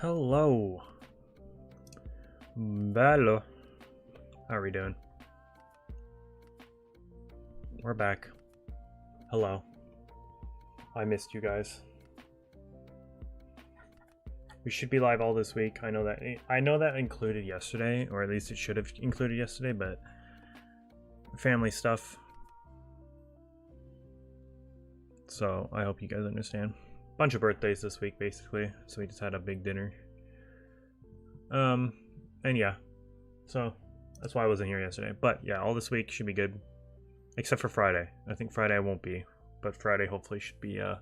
Hello. Bello. How are we doing? We're back. Hello. I missed you guys. We should be live all this week. I know that included yesterday, or at least it should have included yesterday, but family stuff. So I hope you guys understand. Bunch of birthdays this week, basically. So we just had a big dinner. And yeah, so that's why I wasn't here yesterday. But yeah, all this week should be good, except for Friday. I think Friday I won't be, but Friday hopefully should be a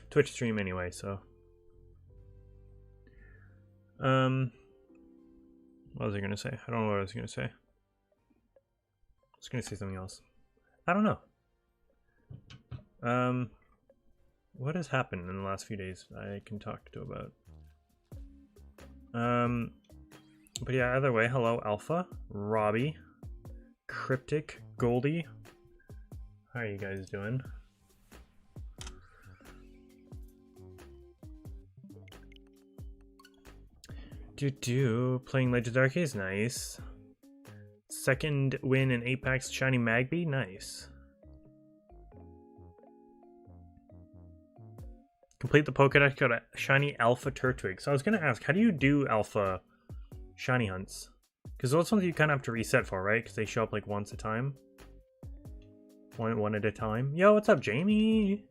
Twitch stream anyway. So, what was I gonna say? I don't know what I was gonna say. I was gonna say something else. I don't know. What has happened in the last few days I can talk to about. But yeah, either way, hello Alpha, Robbie, Cryptic, Goldie. How are you guys doing? Playing Legends Arcade is nice. Second win in 8 packs, Shiny Magby, nice. Complete the Pokedex, got a Shiny Alpha Turtwig. So I was going to ask, how do you do Alpha Shiny hunts? Because those ones you kind of have to reset for, right? Because they show up like once a time. One at a time. Yo, what's up, Jamie?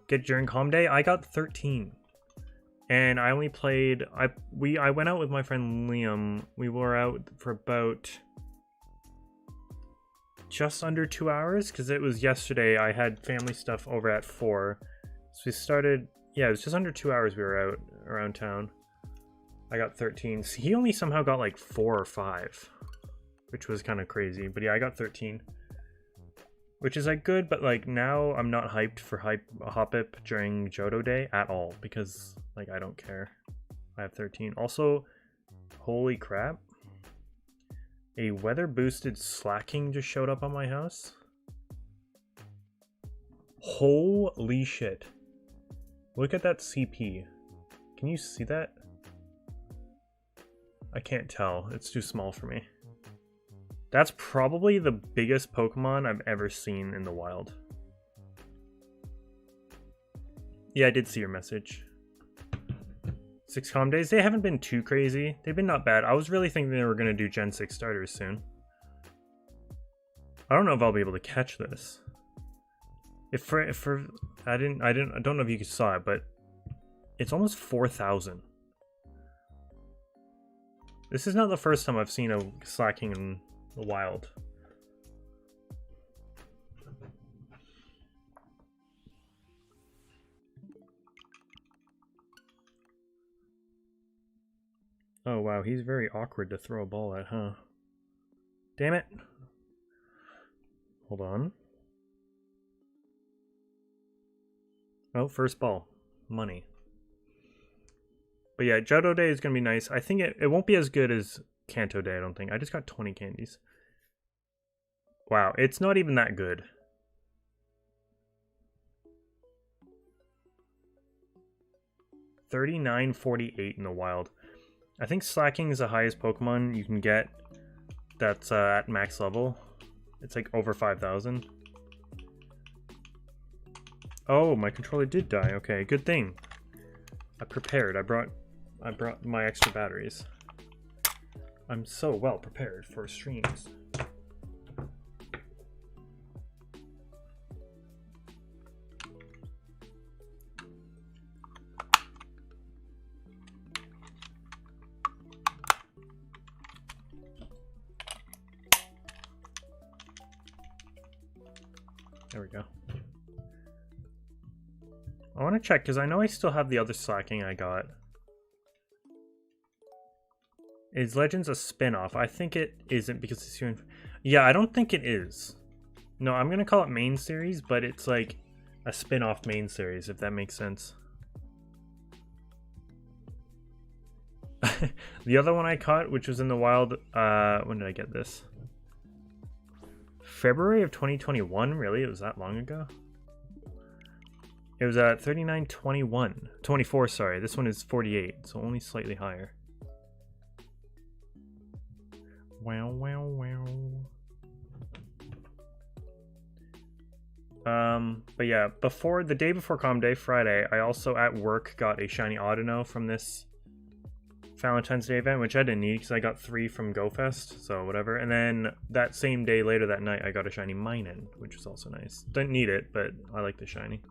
Get during calm day? I got 13. And I only played... I went out with my friend Liam. We were out for about... just under 2 hours. Because it was yesterday. I had family stuff over at 4. So we started... Yeah, it was just under 2 hours we were out around town. I got 13. So he only somehow got like 4 or 5, which was kind of crazy. But yeah, I got 13, which is like good. But like now I'm not hyped for Hop-Ip during Johto Day at all because like I don't care. I have 13. Also, holy crap! A weather boosted slacking just showed up on my house. Holy shit! Look at that CP. Can you see that? I can't tell. It's too small for me. That's probably the biggest Pokemon I've ever seen in the wild. Yeah, I did see your message. 6 calm days. They haven't been too crazy. They've been not bad. I was really thinking they were going to do Gen 6 starters soon. I don't know if I'll be able to catch this. I don't know if you saw it, but it's almost 4,000. This is not the first time I've seen a slacking in the wild. Oh wow, he's very awkward to throw a ball at, huh? Damn it. Hold on. Oh, first ball. Money. But yeah, Johto Day is going to be nice. I think it won't be as good as Kanto Day, I don't think. I just got 20 candies. Wow, it's not even that good. $39.48 in the wild. I think Slacking is the highest Pokemon you can get that's at max level. It's like over 5,000. Oh, my controller did die. Okay, good thing. I prepared. I brought my extra batteries. I'm so well prepared for streams. There we go. I want to check because I know I still have the other Slacking I got. Is Legends a spin-off? I think it isn't because it's here. Yeah, I don't think it is. No, I'm going to call it main series, but it's like a spin-off main series, if that makes sense. The other one I caught, which was in the wild, when did I get this? February of 2021? Really? It was that long ago? It was at 39.21. 24, sorry. This one is 48, so only slightly higher. Wow, wow, wow. But yeah, the day before Calm Day, Friday, I also at work got a shiny Audino from this Valentine's Day event, which I didn't need because I got 3 from GoFest, so whatever. And then that same day, later that night, I got a shiny Minen, which was also nice. Didn't need it, but I like the shiny.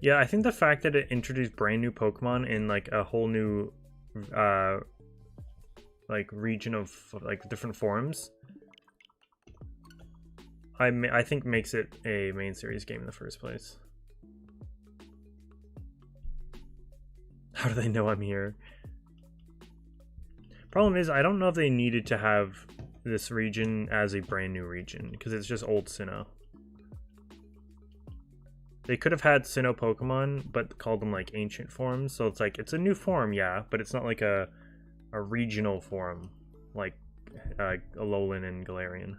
Yeah, I think the fact that it introduced brand new Pokemon in like a whole new like region of like different forms, I think makes it a main series game in the first place. How do they know I'm here? Problem is, I don't know if they needed to have this region as a brand new region, because it's just old Sinnoh. They could have had Sinnoh Pokemon, but called them like ancient forms, so it's like, it's a new form, yeah, but it's not like a regional form, like Alolan and Galarian.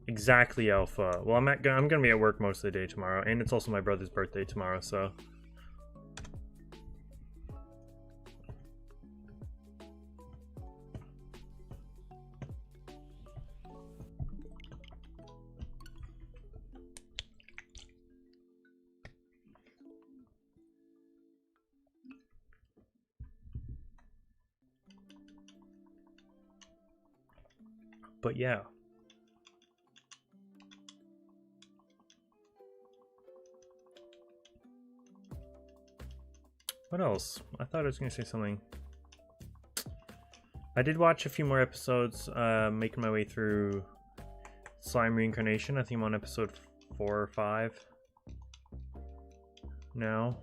Exactly, Alpha. Well, I'm gonna be at work most of the day tomorrow, and it's also my brother's birthday tomorrow, so... But yeah. What else? I thought I was going to say something. I did watch a few more episodes, making my way through Slime Reincarnation. I think I'm on episode 4 or 5 now.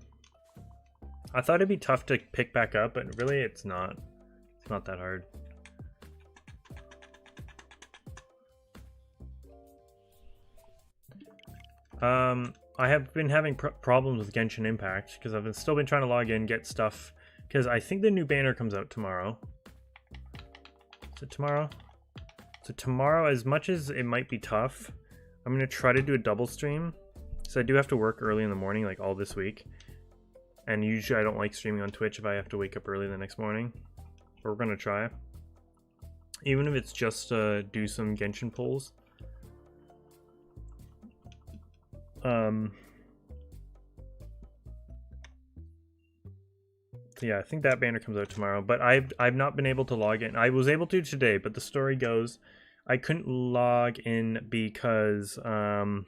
I thought it'd be tough to pick back up, but really it's not. It's not that hard. I have been having problems with Genshin Impact because I've still been trying to log in, get stuff, because I think the new banner comes out tomorrow. Is it tomorrow? So tomorrow, as much as it might be tough, I'm going to try to do a double stream. So I do have to work early in the morning, like all this week. And usually I don't like streaming on Twitch if I have to wake up early the next morning. But we're going to try. Even if it's just to do some Genshin pulls. Yeah, I think that banner comes out tomorrow, but I've not been able to log in. I was able to today, but the story goes I couldn't log in because well,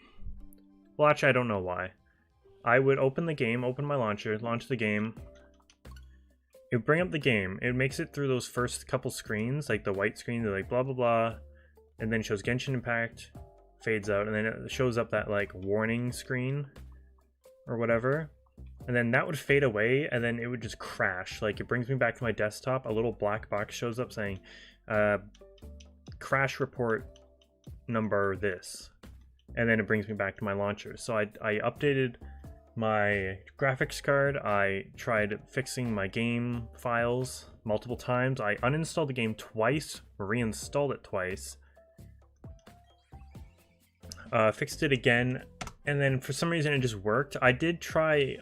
actually I don't know why. I would open the game, open my launcher, launch the game. It would bring up the game. It makes it through those first couple screens, like the white screen, they're like blah blah blah, and then shows Genshin Impact, fades out, and then it shows up that like warning screen or whatever. And then that would fade away, and then it would just crash. Like, it brings me back to my desktop. A little black box shows up saying, crash report number this. And then it brings me back to my launcher. So I updated my graphics card. I tried fixing my game files multiple times. I uninstalled the game twice, reinstalled it twice. Fixed it again, and then for some reason it just worked. I did try...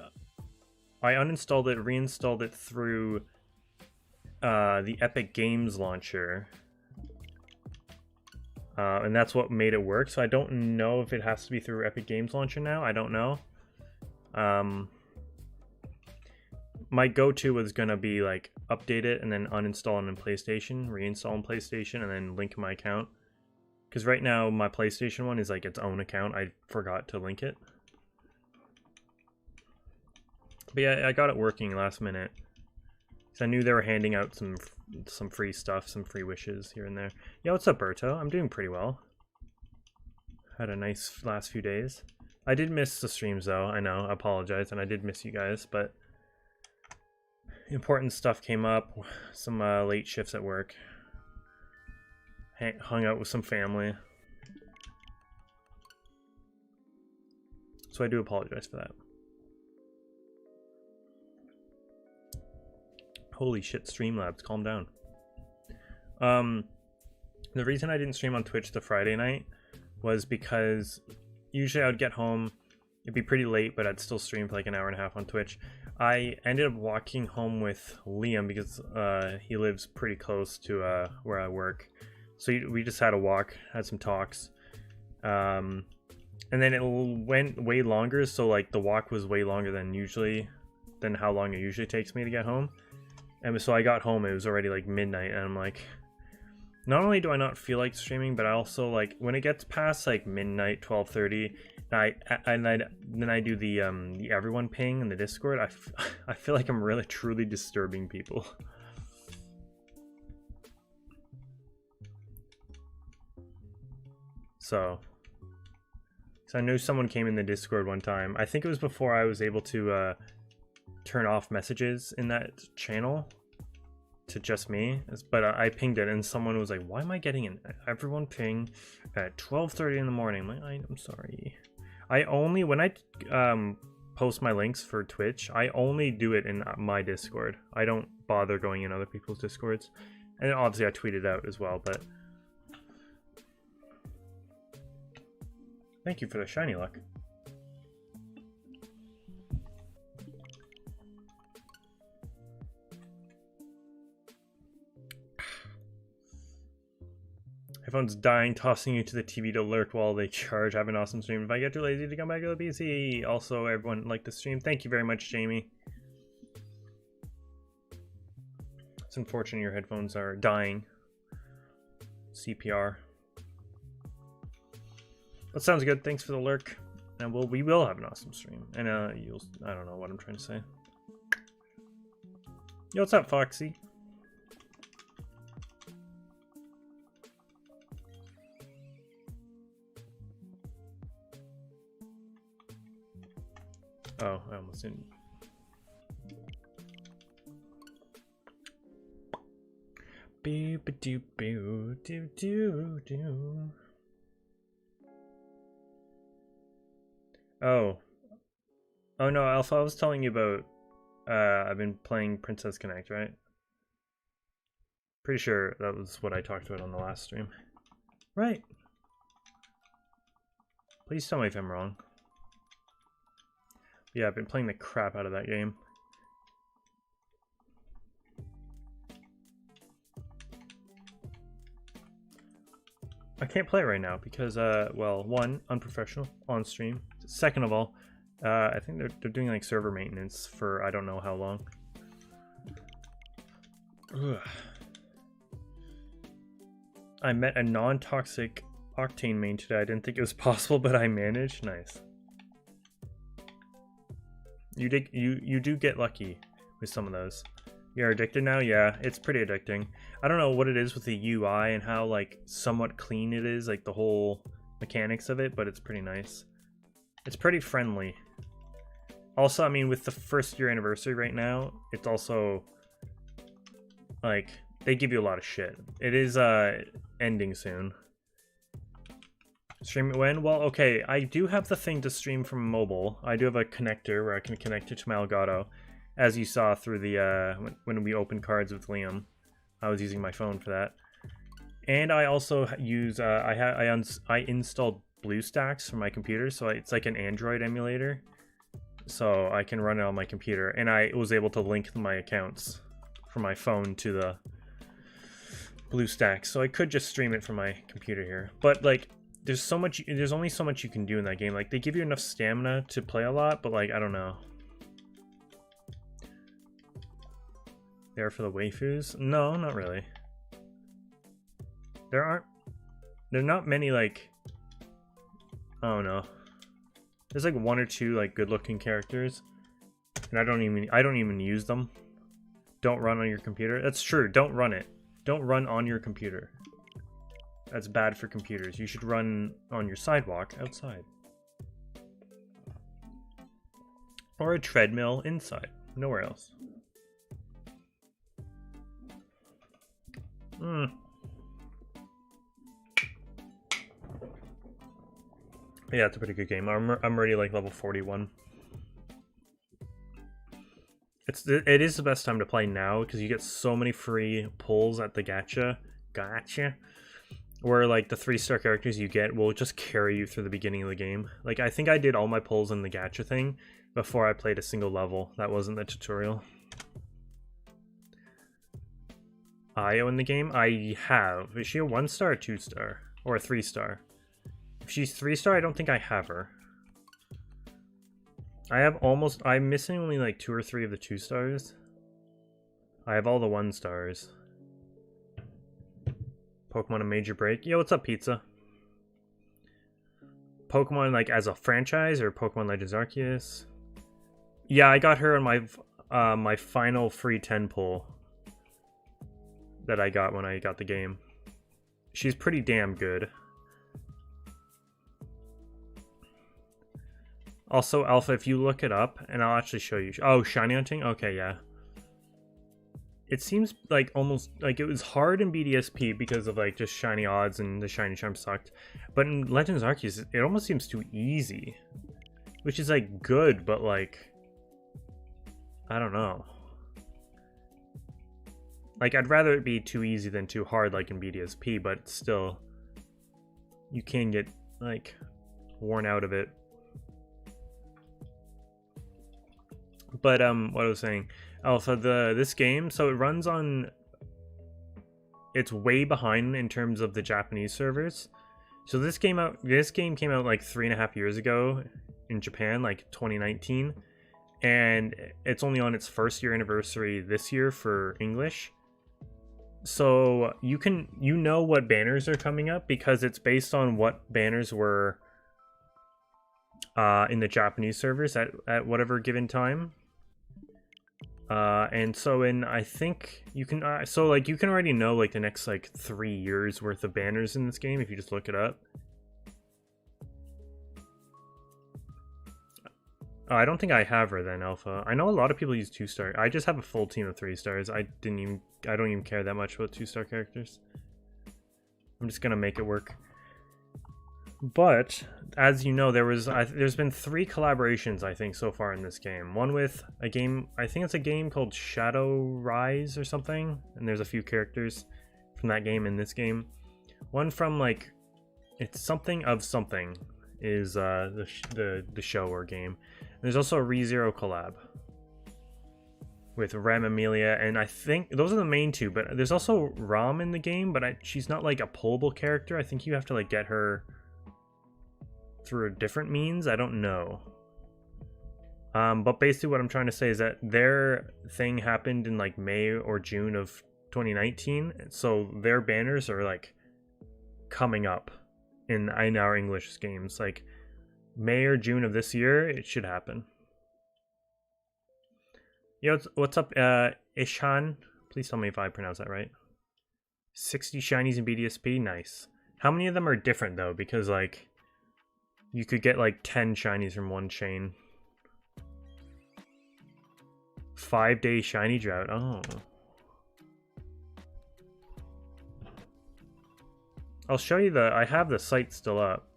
I uninstalled it, reinstalled it through the Epic Games launcher. And that's what made it work. So I don't know if it has to be through Epic Games launcher now. I don't know. My go-to was going to be like update it and then uninstall it on PlayStation, reinstall on PlayStation, and then link my account. Because right now my PlayStation one is like its own account. I forgot to link it. But yeah, I got it working last minute. So I knew they were handing out some free stuff, some free wishes here and there. Yeah, what's up, Berto? I'm doing pretty well. Had a nice last few days. I did miss the streams though, I know, I apologize, and I did miss you guys, but important stuff came up, some late shifts at work. Hung out with some family. So I do apologize for that. Holy shit, Streamlabs, calm down. The reason I didn't stream on Twitch the Friday night was because usually I would get home, it'd be pretty late, but I'd still stream for like an hour and a half on Twitch. I ended up walking home with Liam because he lives pretty close to where I work. So we just had a walk, had some talks. And then it went way longer, so like the walk was way longer than how long it usually takes me to get home. And so I got home, it was already like midnight, and I'm like, not only do I not feel like streaming, but I also like when it gets past like midnight, 12:30, then I do the everyone ping in the Discord. I feel like I'm really truly disturbing people. So I know someone came in the Discord one time. I think it was before I was able to turn off messages in that channel to just me, but I pinged it and someone was like, why am I getting an everyone ping at 12:30 in the morning? I'm like, I'm sorry. I only, when I post my links for Twitch, I only do it in my Discord. I don't bother going in other people's Discords. And obviously I tweet it out as well, but thank you for the shiny luck. Everyone's dying, tossing you to the TV to lurk while they charge. Have an awesome stream. If I get too lazy to come back to the PC. Also, everyone liked the stream. Thank you very much, Jamie. It's unfortunate your headphones are dying. CPR. That sounds good. Thanks for the lurk. And we will have an awesome stream. And I don't know what I'm trying to say. Yo, what's up, Foxy? Oh, I almost didn't. Oh. Oh no, Alpha, I was telling you about I've been playing Princess Connect, right? Pretty sure that was what I talked about on the last stream. Right. Please tell me if I'm wrong. Yeah, I've been playing the crap out of that game. I can't play it right now because, well, one, unprofessional on stream. Second of all, I think they're doing like server maintenance for I don't know how long. Ugh. I met a non-toxic Octane main today. I didn't think it was possible, but I managed. Nice. You do get lucky with some of those. You're addicted now? Yeah, it's pretty addicting. I don't know what it is with the UI and how like somewhat clean it is, like the whole mechanics of it, but it's pretty nice. It's pretty friendly. Also, I mean, with the first year anniversary right now, it's also like they give you a lot of shit. It is ending soon. Stream it when? Well, okay, I do have the thing to stream from mobile. I do have a connector where I can connect it to my Elgato. As you saw through the, when we opened cards with Liam. I was using my phone for that. And I also use, I installed BlueStacks for my computer, so it's like an Android emulator. So I can run it on my computer. And I was able to link my accounts from my phone to the BlueStacks. So I could just stream it from my computer here. But like, there's only so much you can do in that game. Like, they give you enough stamina to play a lot, but like, I don't know. There for the waifus? No, not really. There are not many like, I don't know. There's like one or two like good-looking characters, and I don't even use them. Don't run on your computer. That's true. Don't run it. Don't run on your computer. That's bad for computers. You should run on your sidewalk outside. Or a treadmill inside. Nowhere else. Yeah, it's a pretty good game. I'm already like level 41. it is the best time to play now because you get so many free pulls at the gotcha, where like the 3-star characters you get will just carry you through the beginning of the game. Like I think I did all my pulls in the gacha thing before I played a single level. That wasn't the tutorial. Io in the game? I have. Is she a 1-star or 2-star? Or a 3-star? If she's 3-star, I don't think I have her. I'm missing only like 2 or 3 of the 2-stars. I have all the 1-stars. Pokemon a major break? Yo, what's up, Pizza? Pokemon like as a franchise or Pokemon Legends Arceus? Yeah, I got her on my my final free 10 pull that I got when I got the game. She's pretty damn good. Also, Alpha, if you look it up, and I'll actually show you. Oh, shiny hunting? Okay, yeah. It seems like almost like it was hard in BDSP because of like just shiny odds and the shiny charm sucked. But in Legends Arceus, it almost seems too easy. Which is like good, but like, I don't know. Like, I'd rather it be too easy than too hard like in BDSP, but still, you can get like worn out of it. But what I was saying, Alpha, this game, so it runs on, it's way behind in terms of the Japanese servers. So this game came out like 3.5 years ago in Japan, like 2019, and it's only on its 1st year anniversary this year for English. So you know what banners are coming up because it's based on what banners were in the Japanese servers at whatever given time. And so I think you can so like you can already know like the next like 3 years worth of banners in this game if you just look it up. I don't think I have her then, Alpha. I know a lot of people use 2-star. I just have a full team of 3-stars. I don't even care that much about 2-star characters. I'm just gonna make it work. But as you know, there's been 3 collaborations I think so far in this game. One with a game, I think it's a game called Shadow Rise or something, and there's a few characters from that game in this game. One from like, it's something of something is the show or game. There's also a ReZero collab with Rem Amelia, and I think those are the main 2, but there's also Rom in the game, but she's not like a pullable character. I think you have to like get her through a different means. I don't know. But basically what I'm trying to say is that their thing happened in like May or June of 2019, so their banners are like coming up in our English games. Like May or June of this year, it should happen. Yo, what's up, Ishan? Please tell me if I pronounce that right. 60 shinies in BDSP? Nice. How many of them are different, though? Because, like, you could get, like, 10 shinies from one chain. 5-day shiny drought. Oh. I'll show you I have the site still up.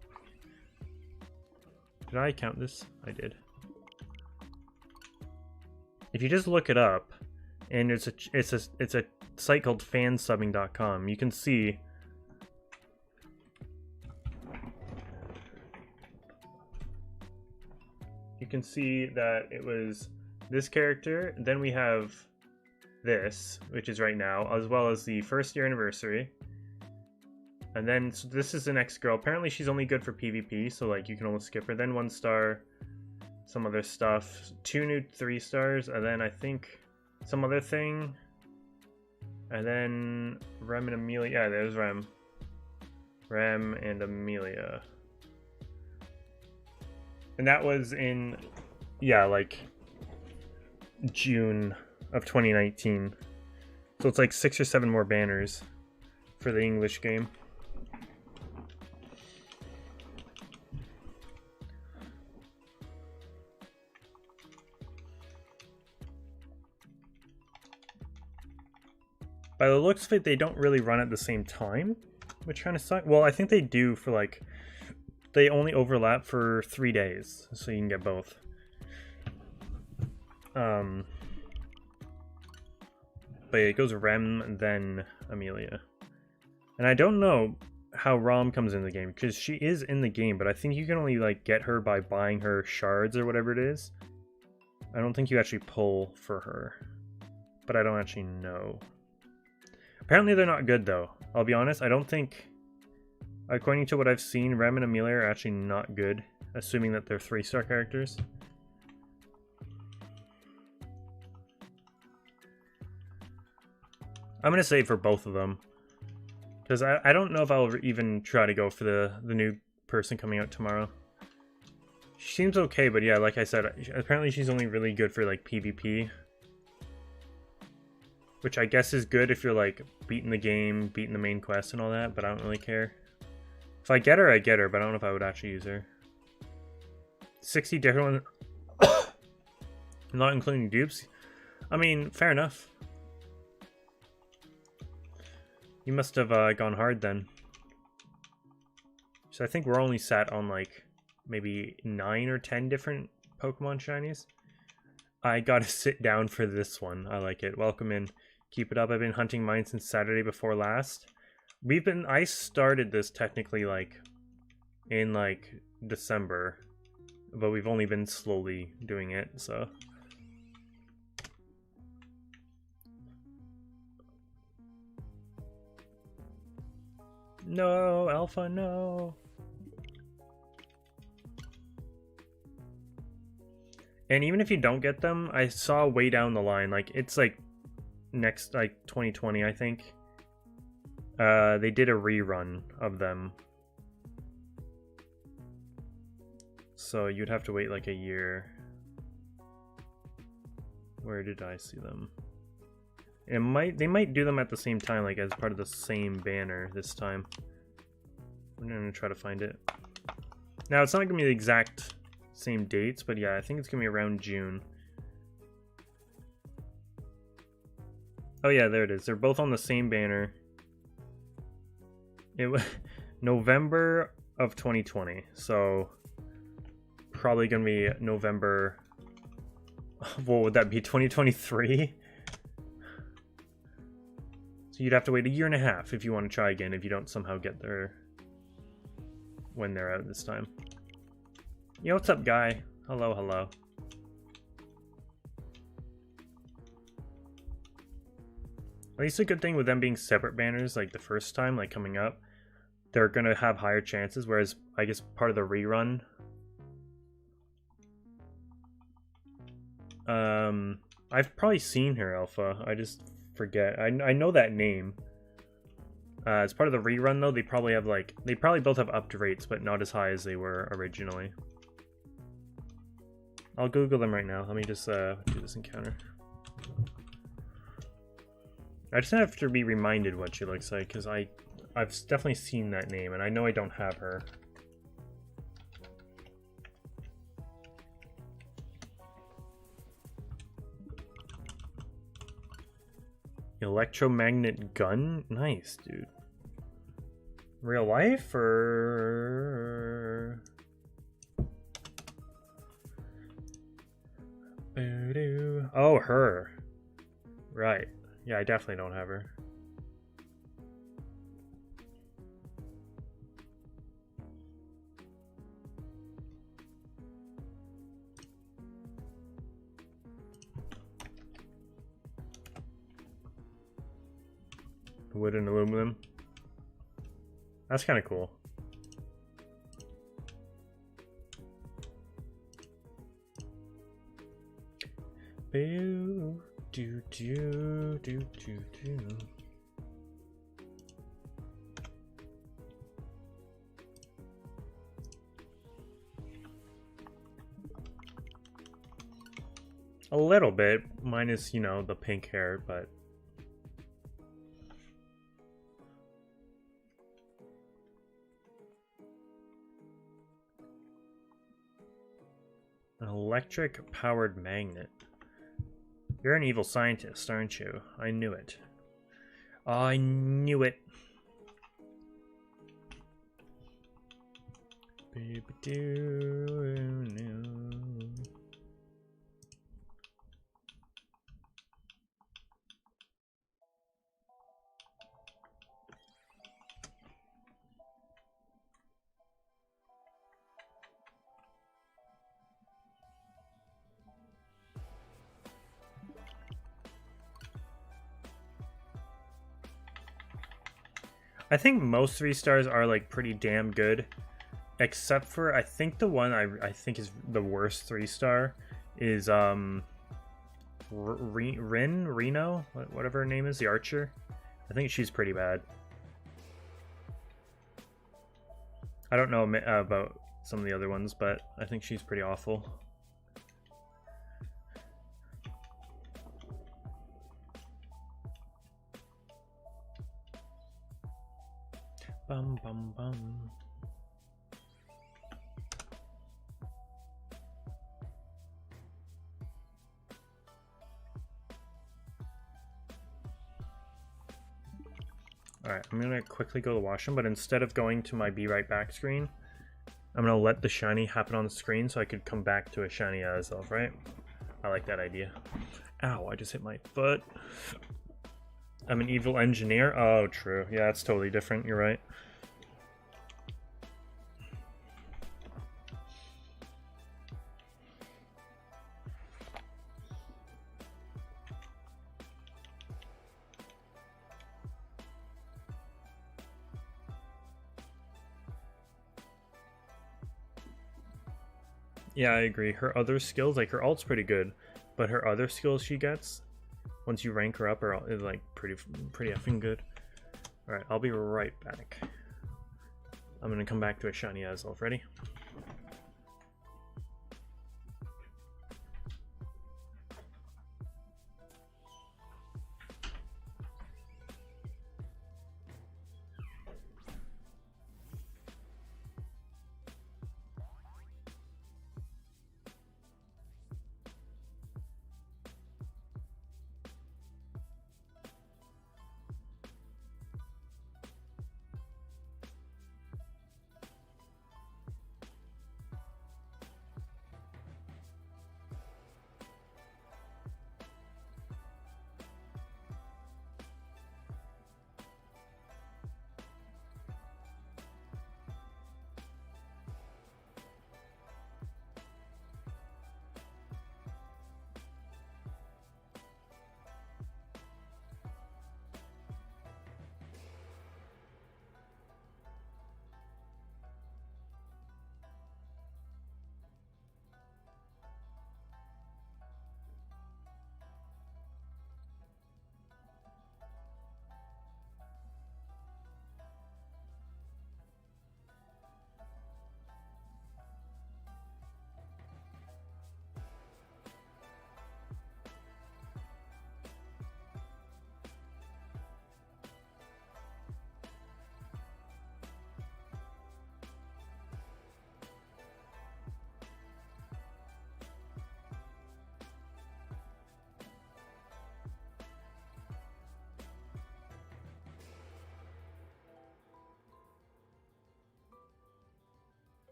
Did I count this? I did. If you just look it up, and it's a site called fansubbing.com, you can see that it was this character, then we have this, which is right now, as well as the 1st year anniversary. And then, so this is the next girl. Apparently she's only good for PvP, so like you can almost skip her. Then 1-star, some other stuff. 2 new 3-stars, and then I think some other thing. And then Rem and Amelia. Yeah, there's Rem. Rem and Amelia. And that was in, yeah, like June of 2019. So it's like 6 or 7 more banners for the English game. By the looks of it, they don't really run at the same time, which kind of sucks. Well, I think they do for like, they only overlap for 3 days, so you can get both. But it goes Rem, then Amelia. And I don't know how Rom comes in the game, because she is in the game, but I think you can only like get her by buying her shards or whatever it is. I don't think you actually pull for her, but I don't actually know. Apparently they're not good though. I'll be honest, I don't think, according to what I've seen, Rem and Amelia are actually not good, assuming that they're 3-star characters. I'm gonna save for both of them, because I don't know if I'll even try to go for the new person coming out tomorrow. She seems okay, but yeah, like I said, apparently she's only really good for like PvP. Which I guess is good if you're like beating the game, beating the main quest and all that, but I don't really care. If I get her, I get her, but I don't know if I would actually use her. 60 different ones, not including dupes. I mean, fair enough. You must have gone hard then. So I think we're only sat on like maybe 9 or 10 different Pokemon shinies. I gotta sit down for this one. I like it. Welcome in. Keep it up. I've been hunting mine since Saturday before last. I started this technically like in like December, but we've only been slowly doing it, so. No, Alpha, no. And even if you don't get them, I saw way down the line, like it's like next, like 2020, I think. They did a rerun of them. So you'd have to wait like a year. Where did I see them? They might do them at the same time, like as part of the same banner this time. I'm gonna try to find it. Now it's not gonna be the exact same dates, but yeah, I think it's gonna be around June. Oh yeah, there it is. They're both on the same banner. It was November of 2020, so probably gonna be November. What would that be? 2023? So you'd have to wait a year and a half if you want to try again, if you don't somehow get there when they're out this time. Yo, what's up, guy? Hello, hello. At least a good thing with them being separate banners, like the first time, like coming up, they're gonna have higher chances, whereas I guess part of the rerun, I've probably seen her, Alpha. I just forget. I know that name. As part of the rerun, though, they probably both have upped rates, but not as high as they were originally. I'll Google them right now. Let me just do this encounter. I just have to be reminded what she looks like, because I've definitely seen that name, and I know I don't have her. Electromagnet gun? Nice, dude. Real life, or... Oh, her. Right. Yeah, I definitely don't have her. Wood and aluminum. That's kind of cool. Do do do do do do. A little bit, minus, you know, the pink hair, but an electric powered magnet. You're an evil scientist, aren't you? I knew it. I knew it. Baby do know. I think most 3 stars are like pretty damn good, except for I think the one I think is the worst 3 star is Reno, whatever her name is, the archer. I think she's pretty bad. I don't know about some of the other ones, but I think she's pretty awful. Bum bum bum. Alright, I'm gonna quickly go to the washroom, but instead of going to my be right back screen, I'm gonna let the shiny happen on the screen so I could come back to a shiny Azelf, right? I like that idea. Ow, I just hit my foot. I'm an evil engineer? Oh, true. Yeah, that's totally different. You're right. Yeah, I agree. Her other skills, like her ult's pretty good, but her other skills she gets, once you rank her up, is like pretty effing good. Alright, I'll be right back. I'm gonna come back to a shiny Azelf. Ready?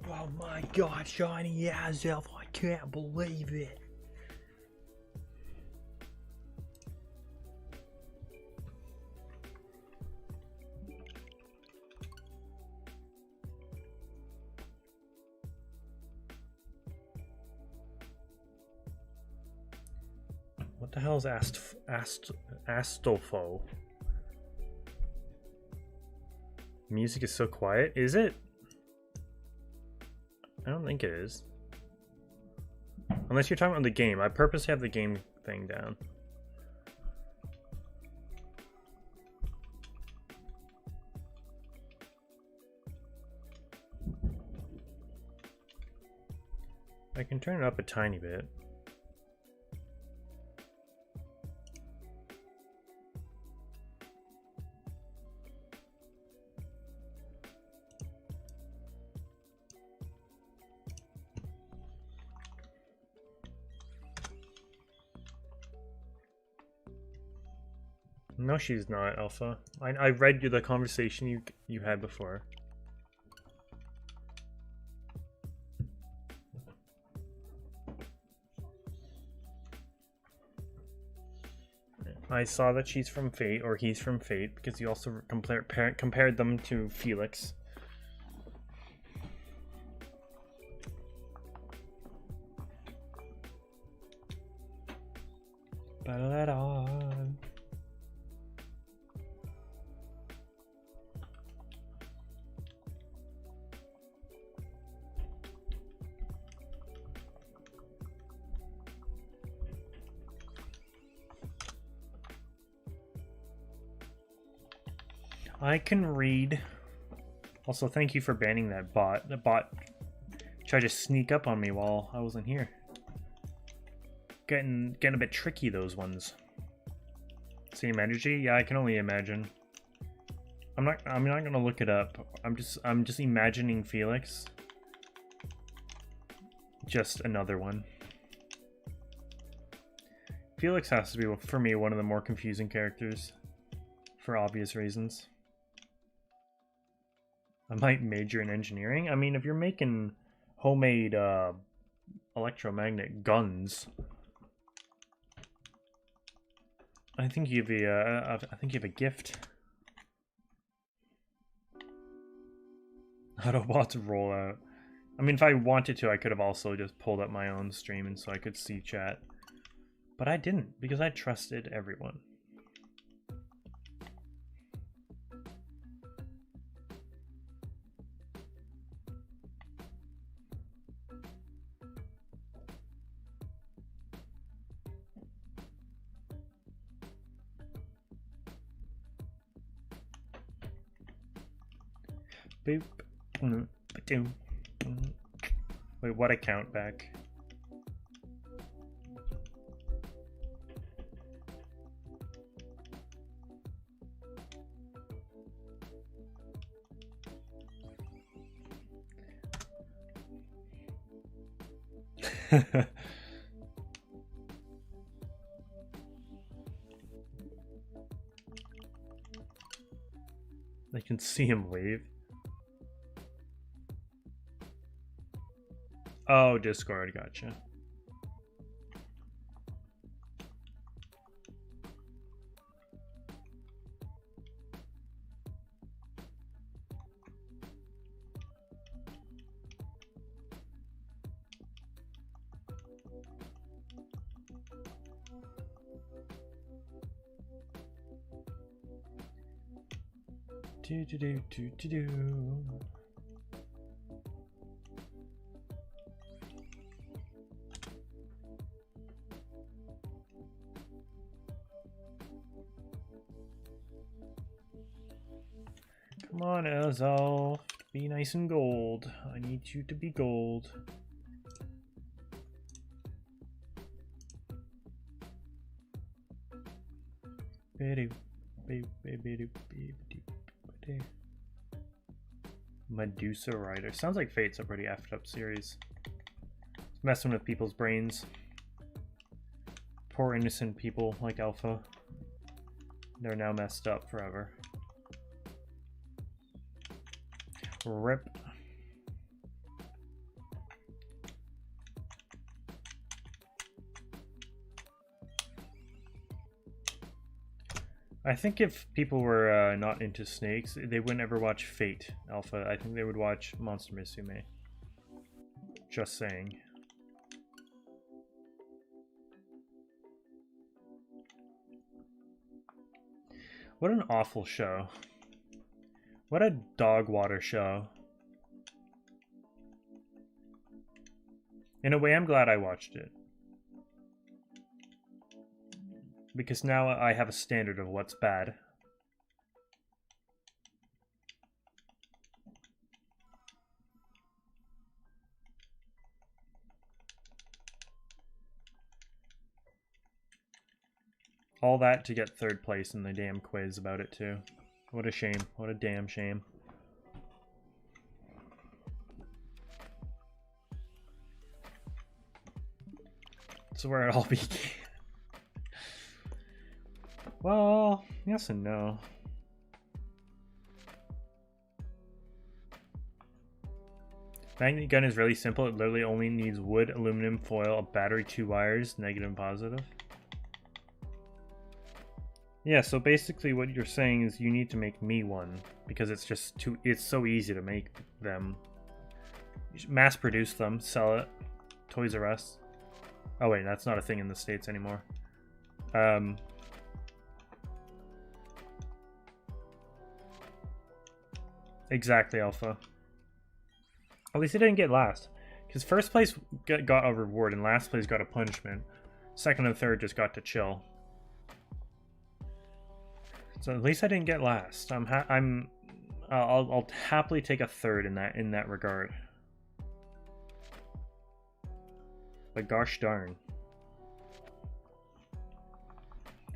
Oh my god, shiny Azelf, I can't believe it. What the hell is Astolfo? Music is so quiet. Is it? I don't think it is. Unless you're talking about the game. I purposely have the game thing down. I can turn it up a tiny bit. No, she's not, Alpha. I read the conversation you had before. I saw that she's from Fate, or he's from Fate, because you also compared them to Felix. I can read. Also, thank you for banning that bot. The bot tried to sneak up on me while I wasn't here. Getting a bit tricky, those ones. Same energy? Yeah, I can only imagine. I'm not gonna look it up. I'm just imagining Felix. Just another one. Felix has to be, for me, one of the more confusing characters. For obvious reasons. I might major in engineering. I mean, if you're making homemade electromagnet guns, I think you have a gift. Autobots roll out. I mean, if I wanted to, I could have also just pulled up my own stream and so I could see chat. But I didn't, because I trusted everyone. Boop. Wait, what account back? I can see him wave. Oh, Discord, gotcha. Do. Come on, Azelf. Be nice and gold. I need you to be gold. Medusa Rider. Sounds like Fate's a pretty effed up series. It's messing with people's brains. Poor innocent people like Alpha. They're now messed up forever. Rip. I think if people were not into snakes, they wouldn't ever watch Fate Alpha. I think they would watch Monster Musume. Just saying. What an awful show. What a dog water show. In a way, I'm glad I watched it. Because now I have a standard of what's bad. All that to get third place in the damn quiz about it too. What a shame. What a damn shame. That's where it all began. Well, yes and no. Magnet gun is really simple. It literally only needs wood, aluminum foil, a battery, 2 wires, negative and positive. Yeah, so basically what you're saying is you need to make me one because it's just too, it's so easy to make them. You should mass produce them, sell it. Toys R Us. Oh wait, that's not a thing in the States anymore. Exactly, Alpha. At least it didn't get last. Because first place got a reward and last place got a punishment. Second and third just got to chill. So at least I didn't get last. I'll happily take a third in that regard. But gosh darn.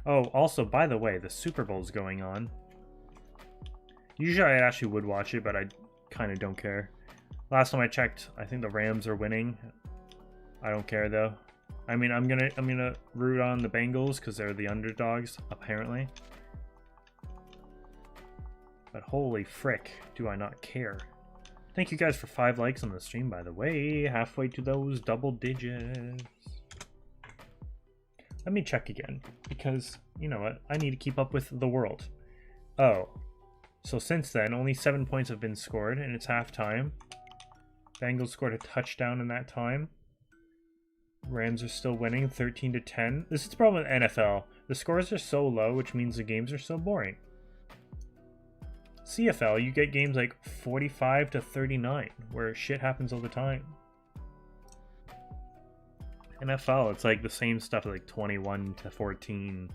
Oh, also, by the way, the Super Bowl's going on. Usually I actually would watch it, but I kind of don't care. Last time I checked, I think the Rams are winning. I don't care though. I mean, I'm gonna root on the Bengals because they're the underdogs, apparently. But holy frick, do I not care. Thank you guys for 5 likes on the stream, by the way. Halfway to those double digits. Let me check again, because, you know what, I need to keep up with the world. Oh, so since then, only 7 points have been scored, and it's halftime. Bengals scored a touchdown in that time. Rams are still winning, 13-10. This is the problem with NFL. The scores are so low, which means the games are so boring. CFL, you get games like 45-39, where shit happens all the time. NFL, it's like the same stuff, like 21-14,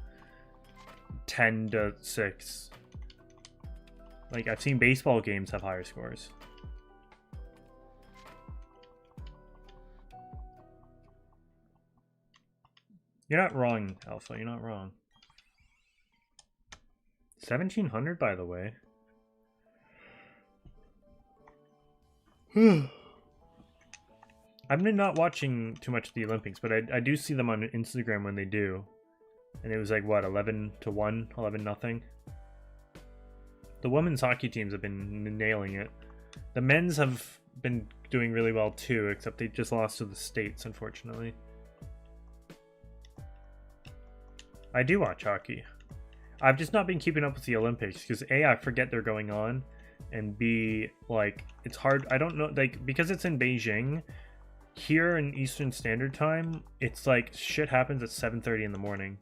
10-6. Like, I've seen baseball games have higher scores. You're not wrong, Alpha. You're not wrong. 1,700, by the way. I've been not watching too much of the Olympics, but I do see them on Instagram when they do. And it was like, what, 11-1, 11-0? The women's hockey teams have been nailing it. The men's have been doing really well too, except they just lost to the States, unfortunately. I do watch hockey. I've just not been keeping up with the Olympics because A, I forget they're going on, and B, like, it's hard. I don't know, like, because it's in Beijing, here in Eastern Standard Time, it's like shit happens at 7:30 in the morning.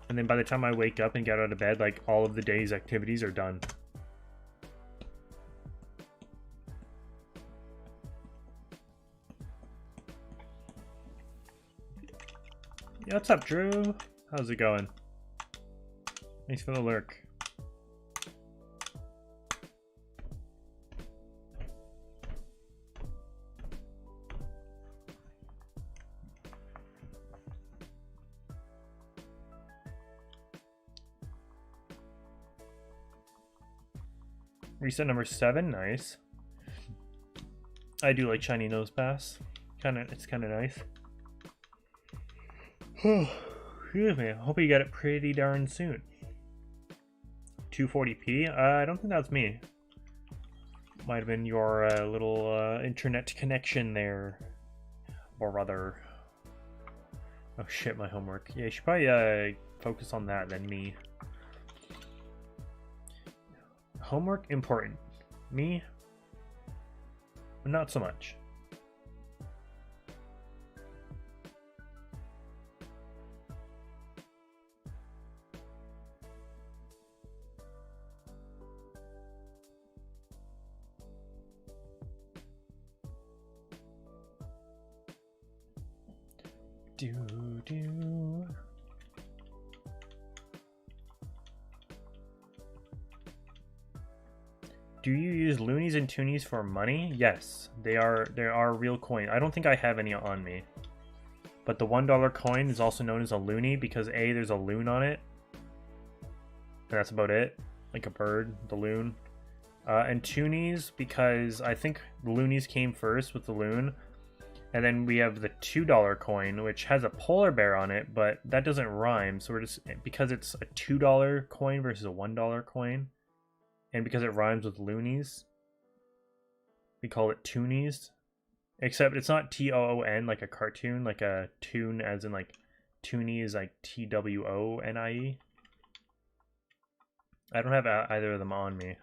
And then by the time I wake up and get out of bed, like, all of the day's activities are done. Yeah, what's up, Drew? How's it going? Thanks for the lurk. Reset number 7, nice. I do like shiny nose pass. It's kind of nice. Excuse me. I hope you get it pretty darn soon. 240p? I don't think that's me. Might have been your little internet connection there, or rather. Oh shit, my homework. Yeah, you should probably focus on that than me. Homework important. Me, not so much. Do you use loonies and toonies for money? Yes, they are real coin. I don't think I have any on me. But the $1 coin is also known as a loonie because A, there's a loon on it. And that's about it. Like a bird, the loon. And toonies because I think the loonies came first with the loon. And then we have the $2 coin, which has a polar bear on it, but that doesn't rhyme. So we're just, because it's a $2 coin versus a $1 coin, and because it rhymes with loonies, we call it toonies. Except it's not Toon like a cartoon, like a tune as in like toonie is like TWONIE. I don't have either of them on me,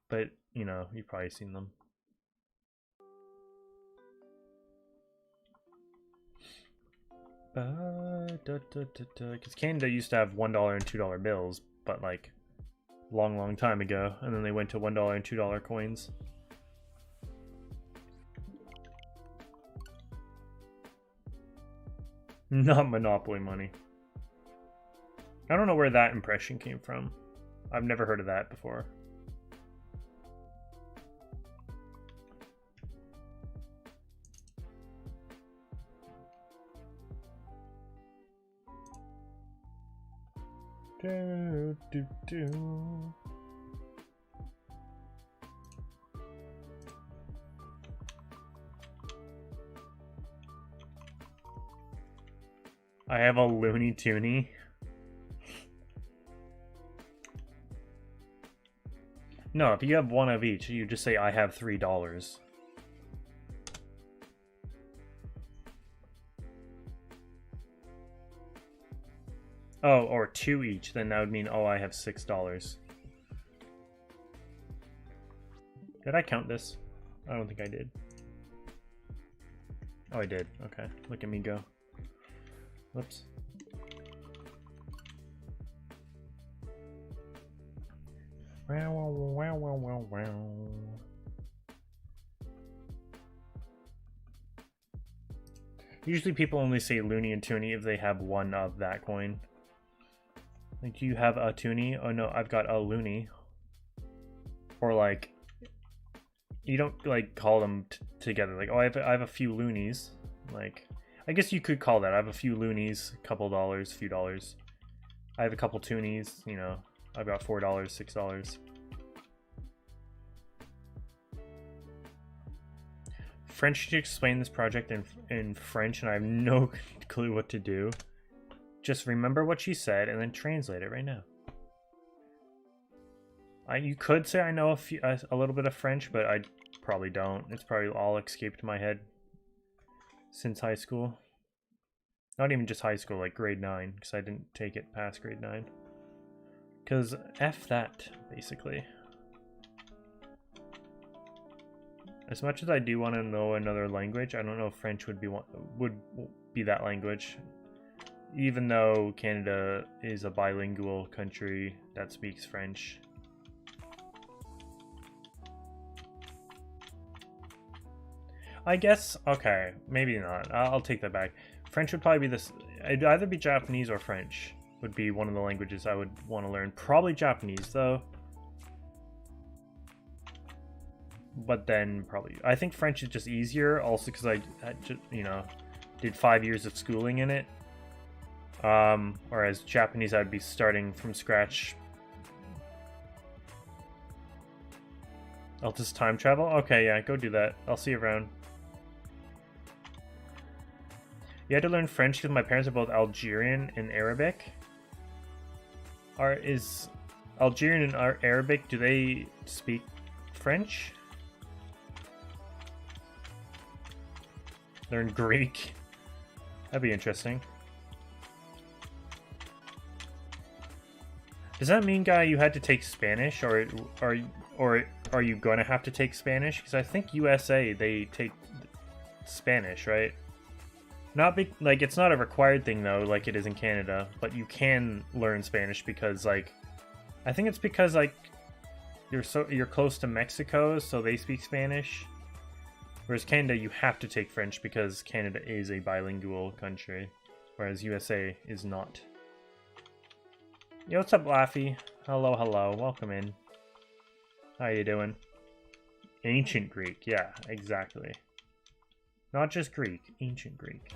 but you know, you've probably seen them. Because Canada used to have $1 and $2 bills, but like long time ago, and then they went to $1 and $2 coins. Not Monopoly money. I don't know where that impression came from. I've never heard of that before. I have a Looney Toonie. No, if you have one of each, you just say I have $3. Oh, or two each, then that would mean, oh, I have $6. Did I count this? I don't think I did. Oh, I did. Okay, look at me go. Whoops. Usually people only say loony and toonie if they have one of that coin. Like, do you have a toonie? Oh no, I've got a loony. Or like, you don't like call them together. Like, oh, I have a few loonies. Like, I guess you could call that. I have a few loonies, a couple dollars, a few dollars. I have a couple toonies, you know. I've got $4, $6. French to explain this project in French, and I have no clue what to do. Just remember what she said and then translate it right now. You could say I know a little bit of French, but I probably don't. It's probably all escaped my head since high school. Not even just high school, like grade 9, because I didn't take it past grade 9. Because F that, basically. As much as I do want to know another language, I don't know if French would be that language. Even though Canada is a bilingual country that speaks French. I guess, okay, maybe not. I'll take that back. French would probably be this. It'd either be Japanese or French would be one of the languages I would want to learn. Probably Japanese though. But then probably, I think French is just easier. Also because I just, you know, did 5 years of schooling in it. Whereas Japanese, I'd be starting from scratch. I'll just time travel? Okay, yeah, go do that. I'll see you around. You had to learn French because my parents are both Algerian and Arabic. Is Algerian and Arabic, do they speak French? Learn Greek? That'd be interesting. Does that mean, Guy, you had to take Spanish, or are you going to have to take Spanish? Because I think USA, they take Spanish, right? Not big, like, it's not a required thing though, like it is in Canada, but you can learn Spanish because, like, I think it's because, like, you're close to Mexico, so they speak Spanish. Whereas Canada, you have to take French because Canada is a bilingual country, whereas USA is not. Yo, what's up, Laffy? Hello, hello. Welcome in. How you doing? Ancient Greek. Yeah, exactly. Not just Greek. Ancient Greek.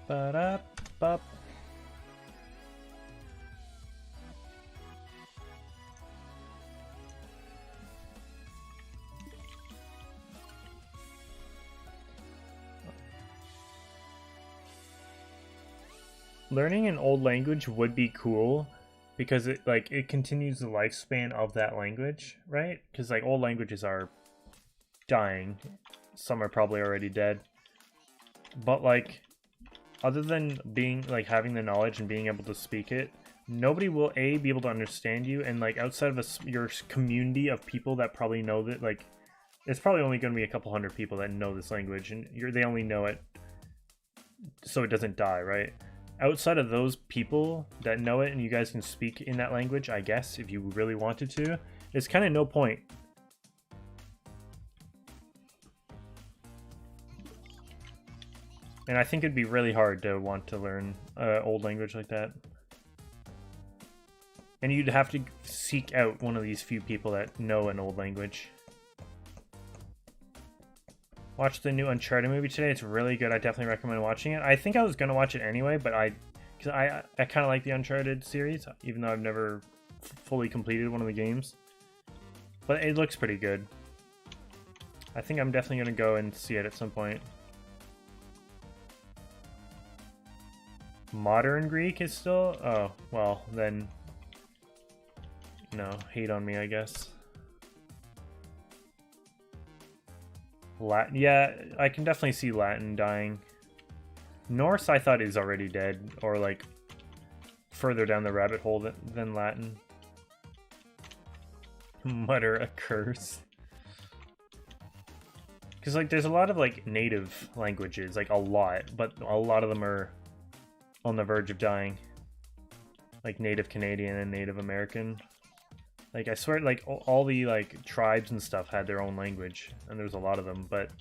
Ba-da-ba. learning an old language would be cool because it continues the lifespan of that language, right? Because like old languages are dying. Some are probably already dead. But like, other than being like having the knowledge and being able to speak it, nobody will be able to understand you. And like outside of your community of people that probably know that, like, it's probably only going to be a couple hundred people that know this language, and they only know it so it doesn't die, right? Outside of those people that know it and you guys can speak in that language, I guess, if you really wanted to, it's kind of no point. And I think it'd be really hard to want to learn old language like that. And you'd have to seek out one of these few people that know an old language. Watched the new Uncharted movie today. It's really good. I definitely recommend watching it. I think I was going to watch it anyway, but I kind of like the Uncharted series, even though I've never fully completed one of the games. But it looks pretty good. I think I'm definitely going to go and see it at some point. Modern Greek is still... Oh, well, then... No, hate on me, I guess. Latin, yeah, I can definitely see Latin dying. Norse, I thought, is already dead, or like further down the rabbit hole than Latin. Mutter a curse. Because like there's a lot of like native languages, like a lot, but a lot of them are on the verge of dying. Like Native Canadian and Native American. Like, I swear, like, all the, like, tribes and stuff had their own language, and there's a lot of them, but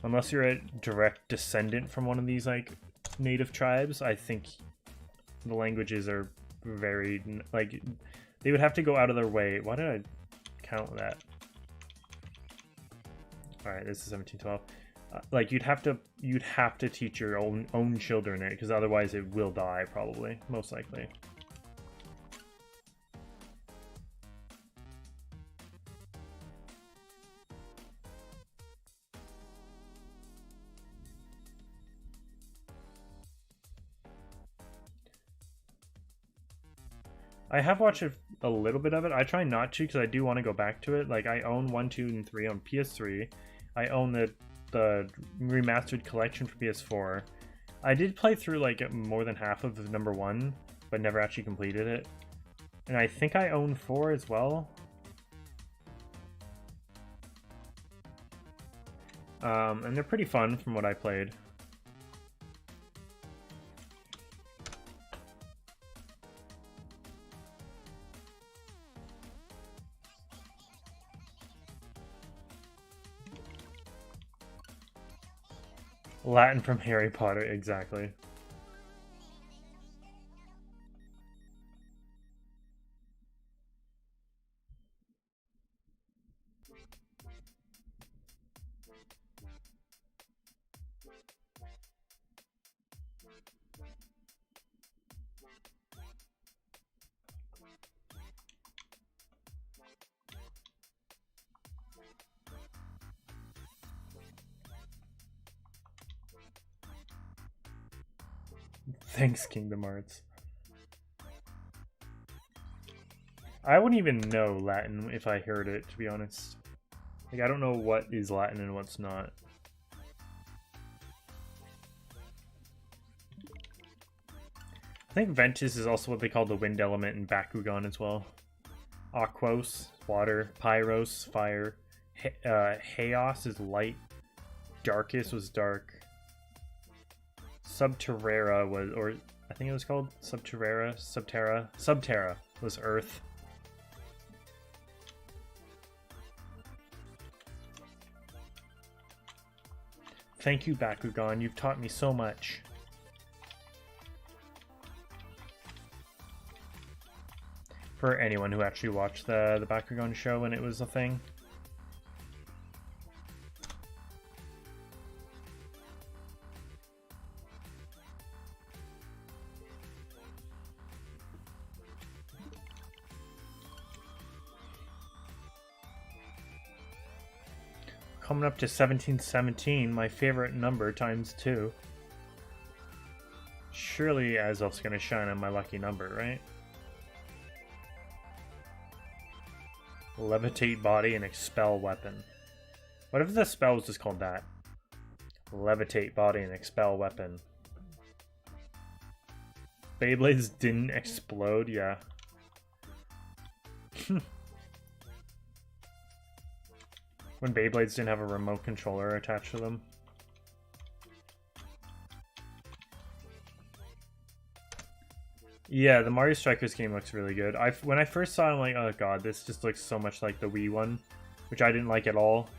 unless you're a direct descendant from one of these, like, native tribes, I think the languages are very, like, they would have to go out of their way. Why did I count that? Alright, this is 1712. Like, you'd have to teach your own children it, because otherwise it will die, probably, most likely. I have watched a little bit of it. I try not to because I do want to go back to it. Like, I own 1, 2, and 3 on PS3. I own the remastered collection for PS4. I did play through like more than half of number 1, but never actually completed it. And I think I own 4 as well. And they're pretty fun from what I played. Latin from Harry Potter, exactly. Thanks, Kingdom Hearts. I wouldn't even know Latin if I heard it, to be honest. Like, I don't know what is Latin and what's not. I think Ventus is also what they call the wind element in Bakugan as well. Aquos, water. Pyros, fire. Chaos is light. Darkus was dark. Subterra was, or I think it was called Subterra. Subterra was earth. Thank you, Bakugan. You've taught me so much. For anyone who actually watched the Bakugan show when it was a thing. Coming up to 1717, my favorite number times 2. Surely Azelf's gonna shine on my lucky number, right? Levitate body and expel weapon. What if the spell was just called that? Levitate body and expel weapon. Beyblades didn't explode, yeah. When Beyblades didn't have a remote controller attached to them. Yeah, the Mario Strikers game looks really good. When I first saw it, I'm like, oh god, this just looks so much like the Wii one, which I didn't like at all.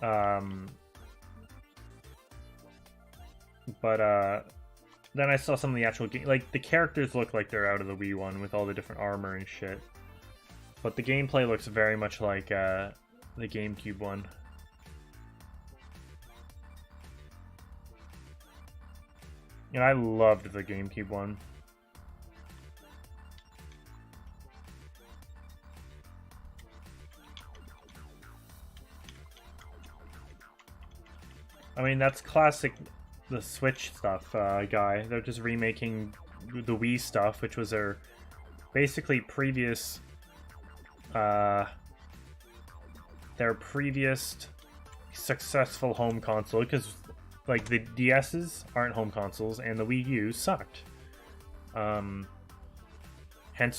Then I saw some of the actual game, like the characters look like they're out of the Wii one with all the different armor and shit. But the gameplay looks very much like the GameCube one. And I loved the GameCube one. I mean, that's classic, the Switch stuff, guy. They're just remaking the Wii stuff, which was their basically previous, their previous successful home console, because like the DS's aren't home consoles and the Wii U sucked. Hence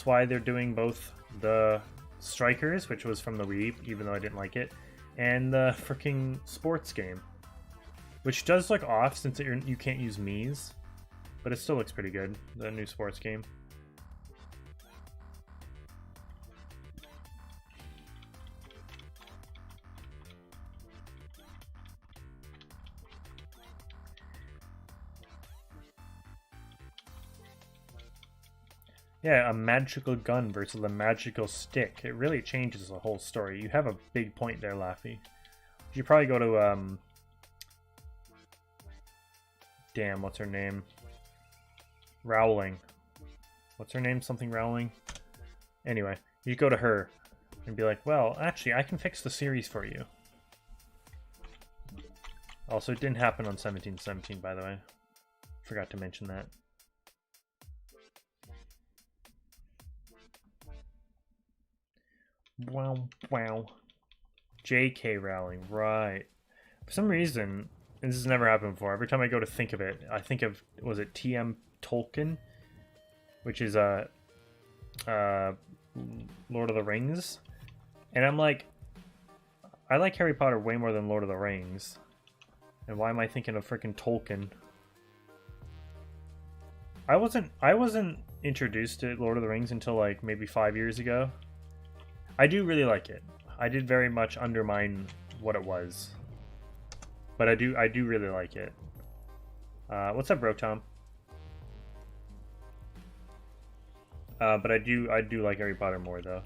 why they're doing both the Strikers, which was from the Wii, even though I didn't like it, and the freaking sports game. Which does look off since you can't use Mii's, but it still looks pretty good, the new sports game. Yeah, a magical gun versus a magical stick. It really changes the whole story. You have a big point there, Laffy. You should probably go to, damn, what's her name? Rowling. What's her name? Something Rowling? Anyway, you go to her and be like, well, actually, I can fix the series for you. Also, it didn't happen on 1717, by the way. Forgot to mention that. Wow, wow. J.K. Rowling, right. For some reason, and this has never happened before, every time I go to think of it, I think of, was it T.M. Tolkien? Which is, Lord of the Rings? And I'm like, I like Harry Potter way more than Lord of the Rings. And why am I thinking of freaking Tolkien? I wasn't introduced to Lord of the Rings until like maybe 5 years ago. I do really like it. I did very much undermine what it was. But I do really like it. What's up, bro, Tom? But I do like Harry Potter more though.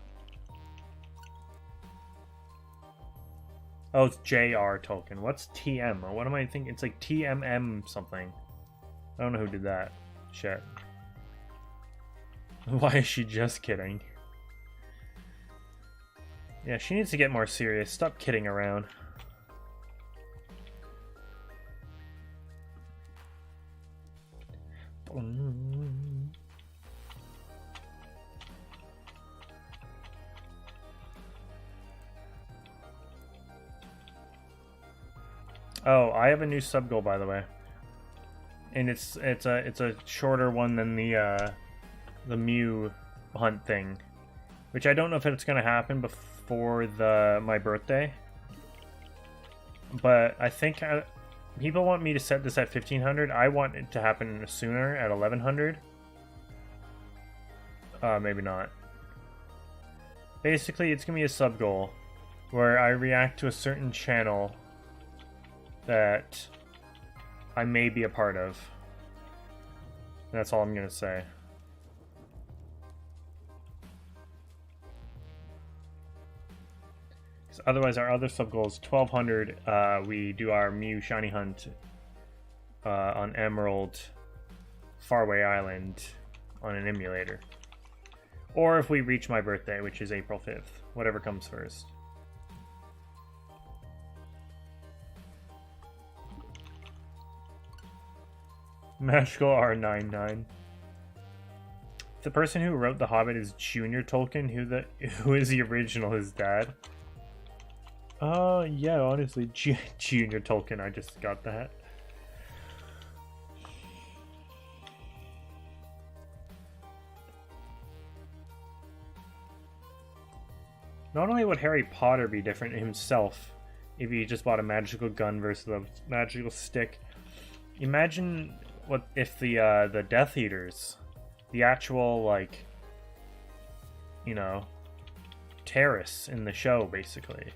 Oh, it's J.R. Tolkien. What's TM? Or what am I thinking? It's like TMM something. I don't know who did that. Shit. Why is she just kidding? Yeah, she needs to get more serious. Stop kidding around. Oh, I have a new sub goal, by the way, and it's a shorter one than the Mew hunt thing, which I don't know if it's gonna happen before my birthday, but I think people want me to set this at 1500. I want it to happen sooner at 1100. Maybe not. Basically, it's gonna be a sub goal where I react to a certain channel that I may be a part of. And that's all I'm gonna say. Because otherwise, our other sub goal is 1200. We do our Mew shiny hunt on Emerald Faraway Island on an emulator. Or if we reach my birthday, which is April 5th. Whatever comes first. Magical R99. The person who wrote The Hobbit is Junior Tolkien, who is the original his dad. Yeah, honestly, Junior Tolkien, I just got that. Not only would Harry Potter be different himself if he just bought a magical gun versus a magical stick, imagine what if the Death Eaters, the actual, like, you know, terrorists in the show, basically.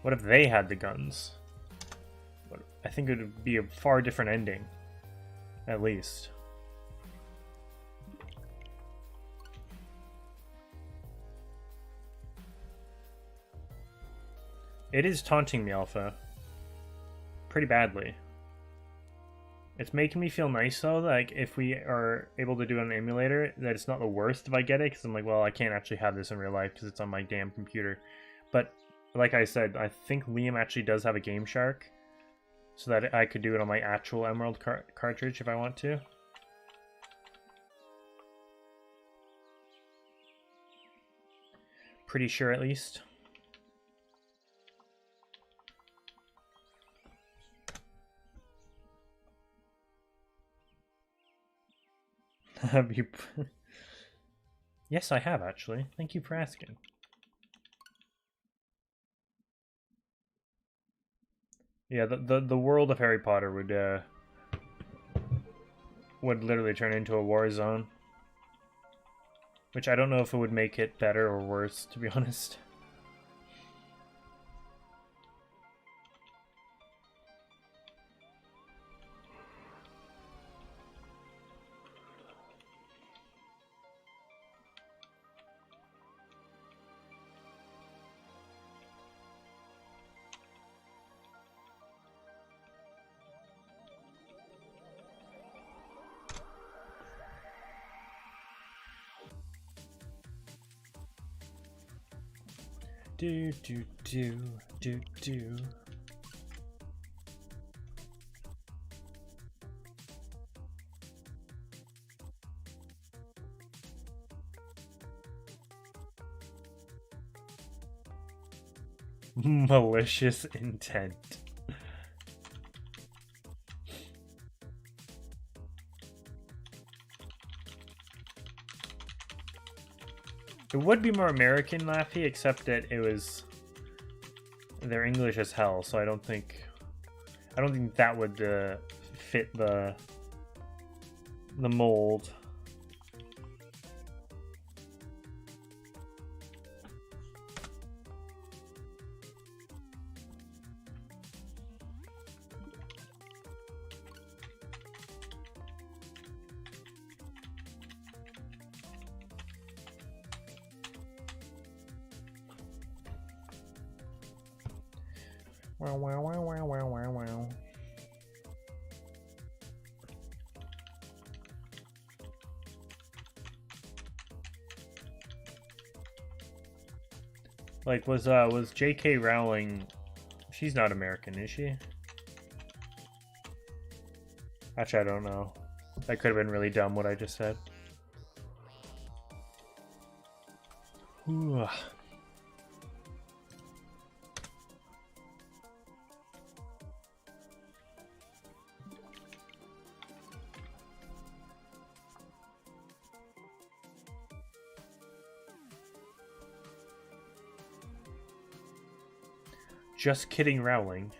What if they had the guns? I think it would be a far different ending, at least. It is taunting me, Alpha. Pretty badly. It's making me feel nice, though, like, if we are able to do it on an emulator, that it's not the worst if I get it, because I'm like, well, I can't actually have this in real life because it's on my damn computer. But, like I said, I think Liam actually does have a Game Shark, so that I could do it on my actual Emerald cartridge if I want to. Pretty sure, at least. Have you? Yes, I have, actually. Thank you for asking. Yeah, the world of Harry Potter would literally turn into a war zone. Which I don't know if it would make it better or worse, to be honest. Do. Malicious intent. It would be more American Laffy, except that it was they're English as hell, so I don't think that would fit the mold. Wow. Like, was J.K. Rowling? She's not American, is she? Actually, I don't know. That could have been really dumb what I just said. Ooh. Just kidding, Rowling.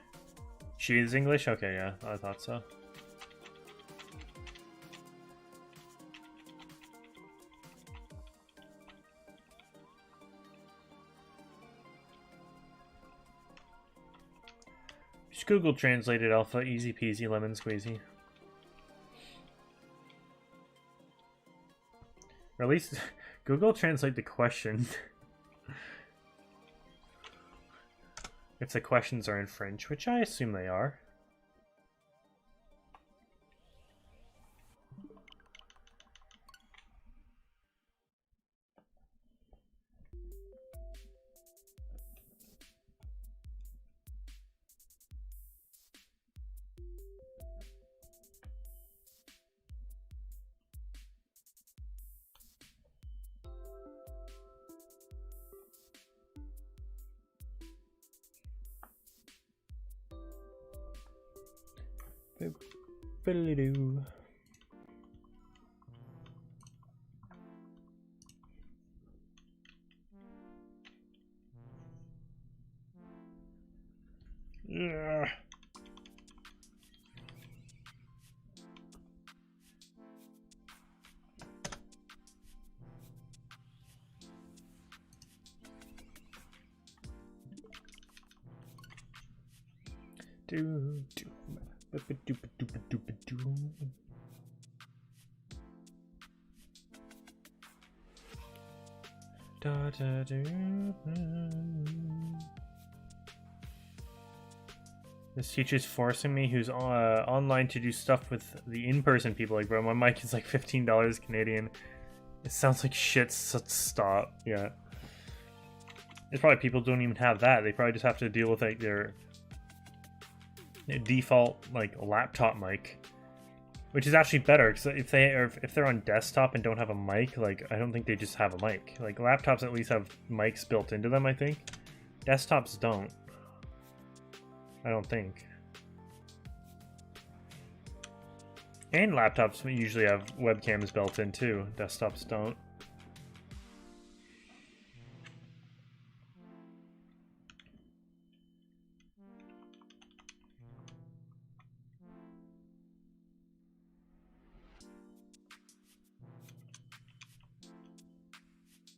She is English? Okay, yeah, I thought so. Just Google translated Alpha, easy peasy, lemon squeezy. Or at least Google translate the question. If the questions are in French, which I assume they are. Fiddly-doo. Yeah. Do do ba ba do ba do ba do ba do. Da da do. This teacher's forcing me, who's online, to do stuff with the in-person people. Like, bro, my mic is like $15 Canadian. It sounds like shit. So stop. Yeah. It's probably people don't even have that. They probably just have to deal with like their default like laptop mic, which is actually better because if they're on desktop and don't have a mic, like I don't think they just have a mic. Like laptops at least have mics built into them. I think desktops don't. I don't think. And laptops usually have webcams built in too. Desktops don't.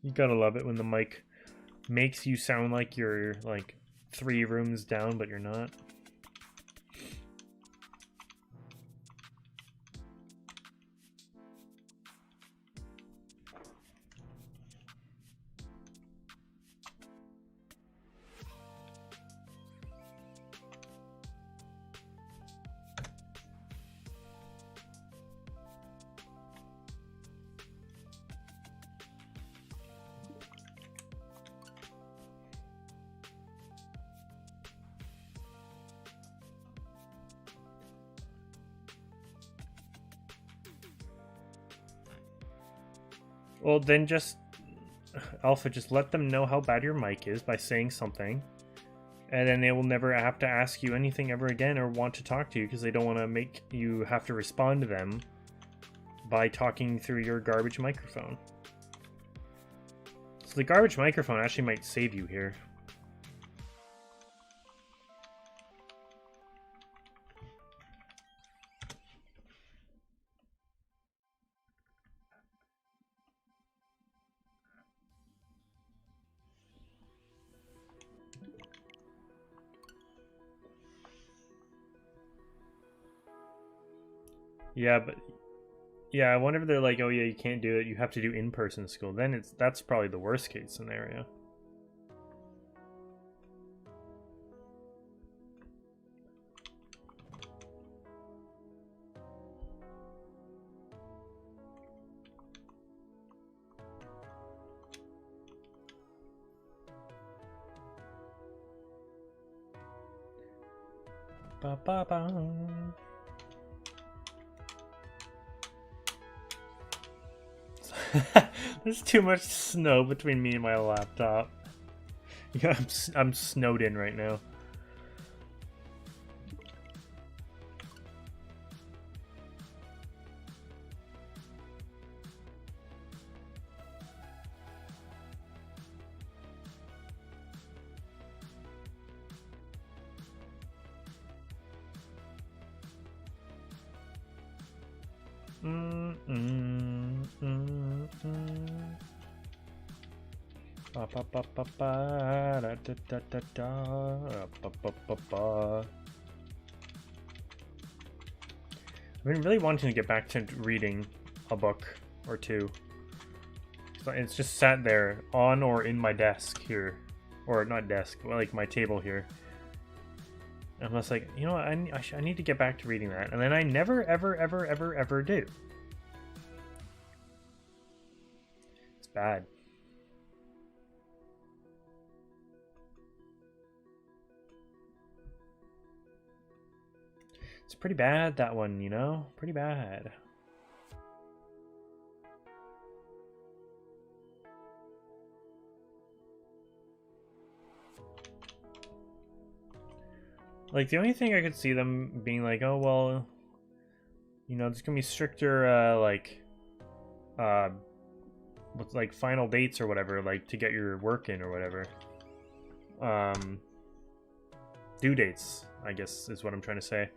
You gotta love it when the mic makes you sound like you're like 3 rooms down, but you're not. Well, then just, Alpha, just let them know how bad your mic is by saying something. And then they will never have to ask you anything ever again or want to talk to you because they don't want to make you have to respond to them by talking through your garbage microphone. So the garbage microphone actually might save you here. Yeah, but yeah, I wonder if they're like, oh yeah, you can't do it. You have to do in-person school. Then that's probably the worst case scenario. Ba ba ba. There's too much snow between me and my laptop. Yeah, I'm snowed in right now. I've been really wanting to get back to reading a book or two. It's just sat there on or in my desk here. Or not desk, but like my table here. And I'm just like, you know what, I need to get back to reading that. And then I never, ever, ever, ever, ever do. It's bad. It's pretty bad, that one, you know? Pretty bad. Like, the only thing I could see them being like, oh, well, You know, there's gonna be stricter with like final dates or whatever, like to get your work in or whatever. Due dates, I guess is what I'm trying to say.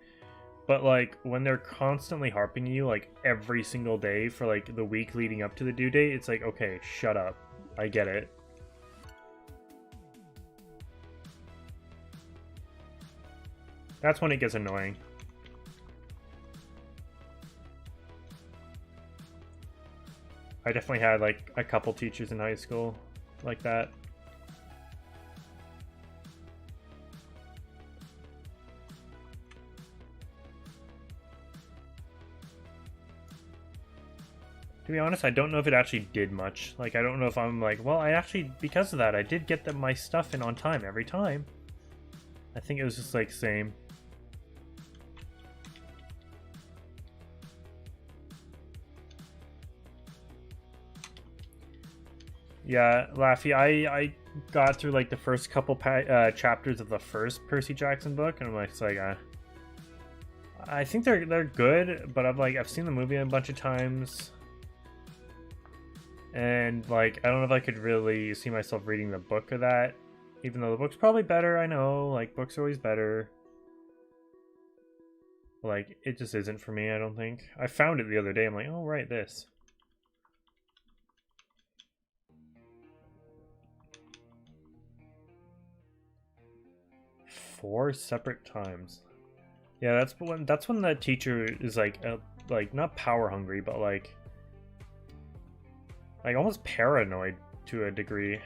But like when they're constantly harping you like every single day for like the week leading up to the due date, it's like, okay, shut up. I get it. That's when it gets annoying. I definitely had like a couple teachers in high school like that. To be honest, I don't know if it actually did much. Like, I don't know if I'm like, well, I actually, because of that, I did get my stuff in on time every time. I think it was just like same. Yeah, Laffy, I got through like the first couple chapters of the first Percy Jackson book, and I'm like, it's like, I think they're good, but I've seen the movie a bunch of times, and like I don't know if I could really see myself reading the book of that, even though the book's probably better. I know, like books are always better. Like it just isn't for me. I don't think. I found it the other day. I'm like, oh right, this. Four separate times. Yeah, that's when the teacher is like not power hungry, but like almost paranoid to a degree.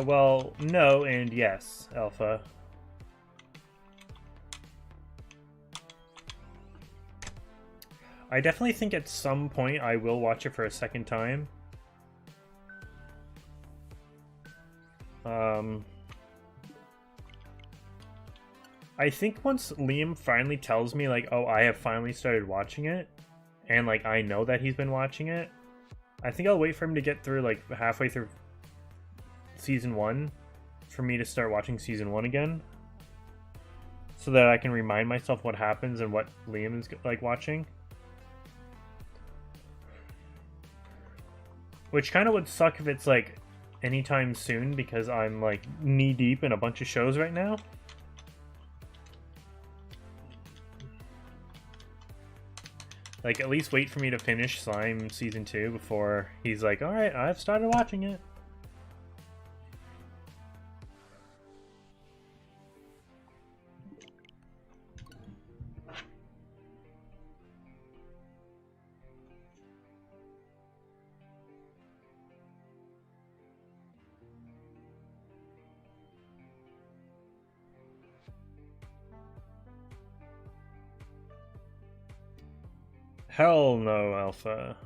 Well, no and yes, Alpha. I definitely think at some point I will watch it for a second time. I think once Liam finally tells me, like, oh, I have finally started watching it, and, like, I know that he's been watching it, I think I'll wait for him to get through, like, halfway through Season 1 for me to start watching Season 1 again, so that I can remind myself what happens and what Liam is, like, watching. Which kind of would suck if it's, like, anytime soon, because I'm, like, knee-deep in a bunch of shows right now. Like, at least wait for me to finish Slime Season 2 before he's like, alright, I've started watching it. Hell no, Alpha.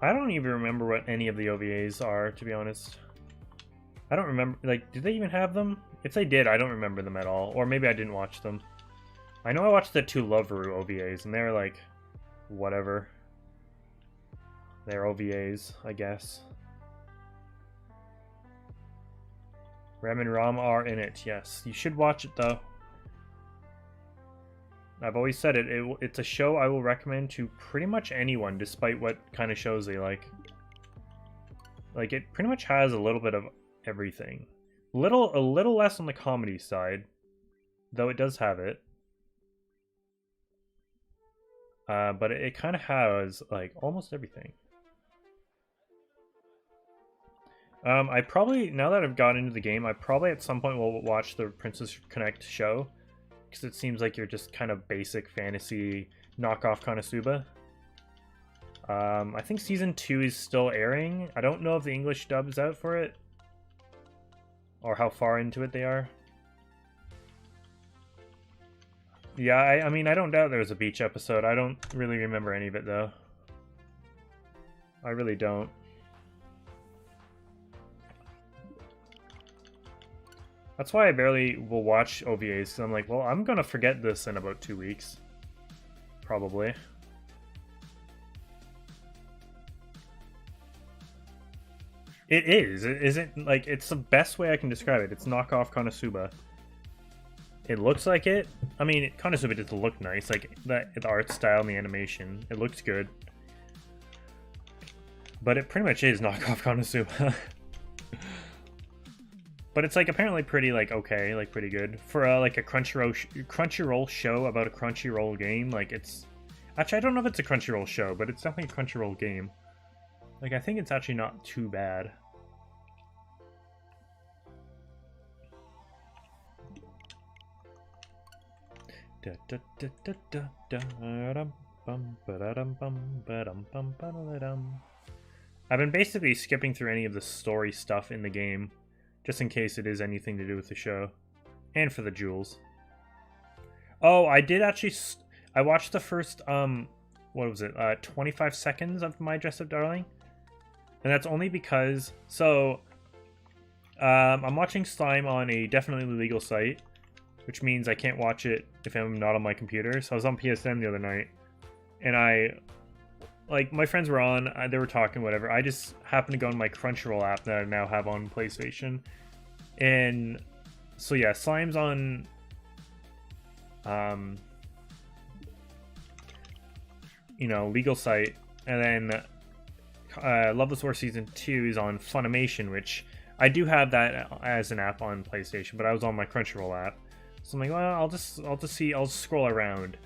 I don't even remember what any of the OVAs are, to be honest. I don't remember, like, did they even have them? If they did, I don't remember them at all. Or maybe I didn't watch them. I know I watched the 2 Loveru OVAs, and they're like, whatever. They're OVAs, I guess. Rem and Ram are in it, yes. You should watch it, though. I've always said it's a show I will recommend to pretty much anyone, despite what kind of shows they like. Like, it pretty much has a little bit of everything. A little less on the comedy side, though it does have it. But it kind of has, like, almost everything. I probably, now that I've gotten into the game, I probably at some point will watch the Princess Connect show. because it seems like you're just kind of basic fantasy knockoff Konosuba. I think season 2 is still airing. I don't know if the English dub is out for it, or how far into it they are. Yeah, I mean, I don't doubt there was a beach episode. I don't really remember any of it, though. I really don't. That's why I barely will watch OVAs, because I'm like, well, I'm gonna forget this in about 2 weeks. Probably. It is. It isn't, like, it's the best way I can describe it. It's knockoff Konosuba. It looks like it. I mean, Konosuba does look nice. Like, the art style and the animation. It looks good. But it pretty much is knockoff Konosuba. But it's, like, apparently pretty, like, okay. Like, pretty good. For, like, a Crunchyroll show about a Crunchyroll game, like, it's... Actually, I don't know if it's a Crunchyroll show, but it's definitely a Crunchyroll game. Like, I think it's actually not too bad. I've been basically skipping through any of the story stuff in the game, just in case it is anything to do with the show. And for the jewels. Oh, I did actually... I watched the first, what was it, 25 seconds of My Dress Up Darling. And that's only because... So, I'm watching Slime on a definitely legal site, which means I can't watch it if I'm not on my computer. So I was on PSN the other night, and like, my friends were on, they were talking, whatever. I just happened to go on my Crunchyroll app that I now have on PlayStation. And so yeah, Slime's on, you know, legal site. And then Love This War Season 2 is on Funimation, which I do have that as an app on PlayStation, but I was on my Crunchyroll app. So I'm like, well, I'll just see, I'll scroll around.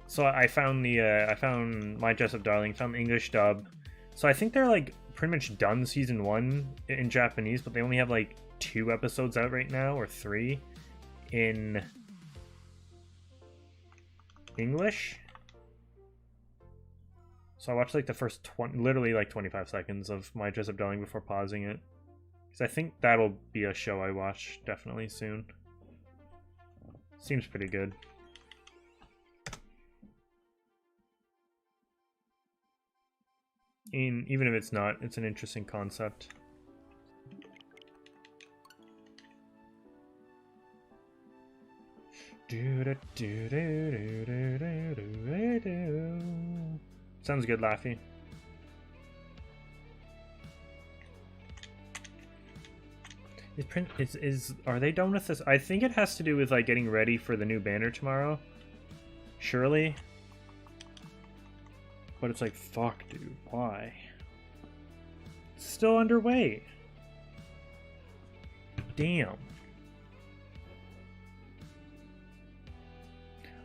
So I found I found My Dress Up Darling, found the English dub. So I think they're, like, pretty much done season 1 in Japanese, but they only have, like, 2 episodes out right now, or 3, in English. So I watched, like, the first literally, like, 25 seconds of My Dress Up Darling before pausing it. Because I think that'll be a show I watch definitely soon. Seems pretty good. Even if it's not, it's an interesting concept. Sounds good, Laffy. Are they done with this? I think it has to do with, like, getting ready for the new banner tomorrow. Surely. But it's like, fuck, dude, why? It's still underway. Damn.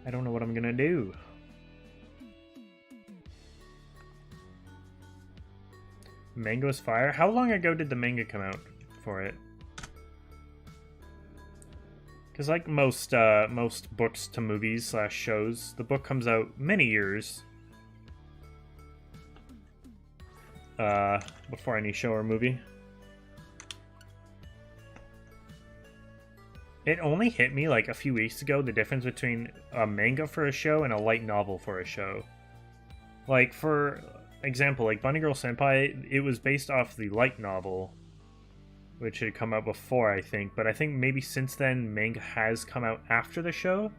I don't know what I'm gonna do. Mango's Fire? How long ago did the manga come out for it? Because, like most books to movies / shows, the book comes out many years before any show or movie. It only hit me, like, a few weeks ago, the difference between a manga for a show and a light novel for a show. Like, for example, like Bunny Girl Senpai, it was based off the light novel, which had come out before, I think. But I think maybe since then, manga has come out after the show,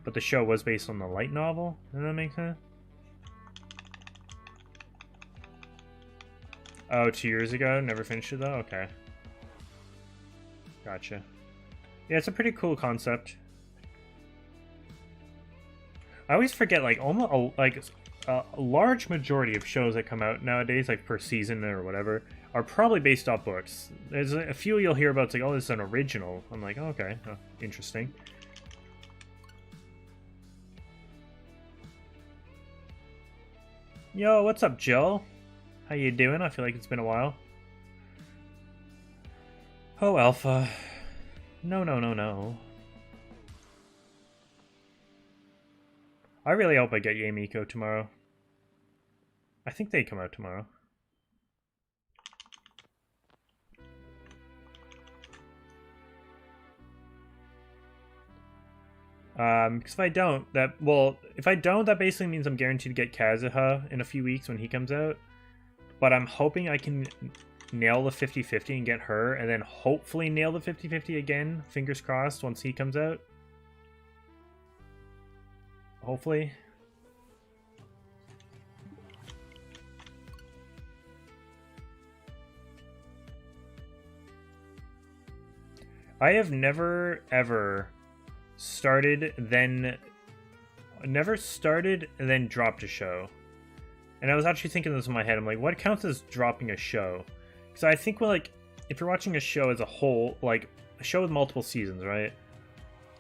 but the show was based on the light novel. Does that make sense? Oh, 2 years ago? Never finished it, though? Okay. Gotcha. Yeah, it's a pretty cool concept. I always forget, like, almost, like, a large majority of shows that come out nowadays, like, per season or whatever, are probably based off books. There's a few you'll hear about, it's like, oh, this is an original. I'm like, oh, okay, oh, interesting. Yo, what's up, Jill? How you doing? I feel like it's been a while. Oh, Alpha. No, no, no, no. I really hope I get Yamiko tomorrow. I think they come out tomorrow. Because if I don't, that basically means I'm guaranteed to get Kazuha in a few weeks when he comes out. But I'm hoping I can nail the 50-50 and get her, and then hopefully nail the 50-50 again, fingers crossed, once he comes out. Hopefully. I have never, ever started and then dropped a show. And I was actually thinking this in my head. I'm like, what counts as dropping a show? Because I think, well, like, if you're watching a show as a whole, like a show with multiple seasons, right?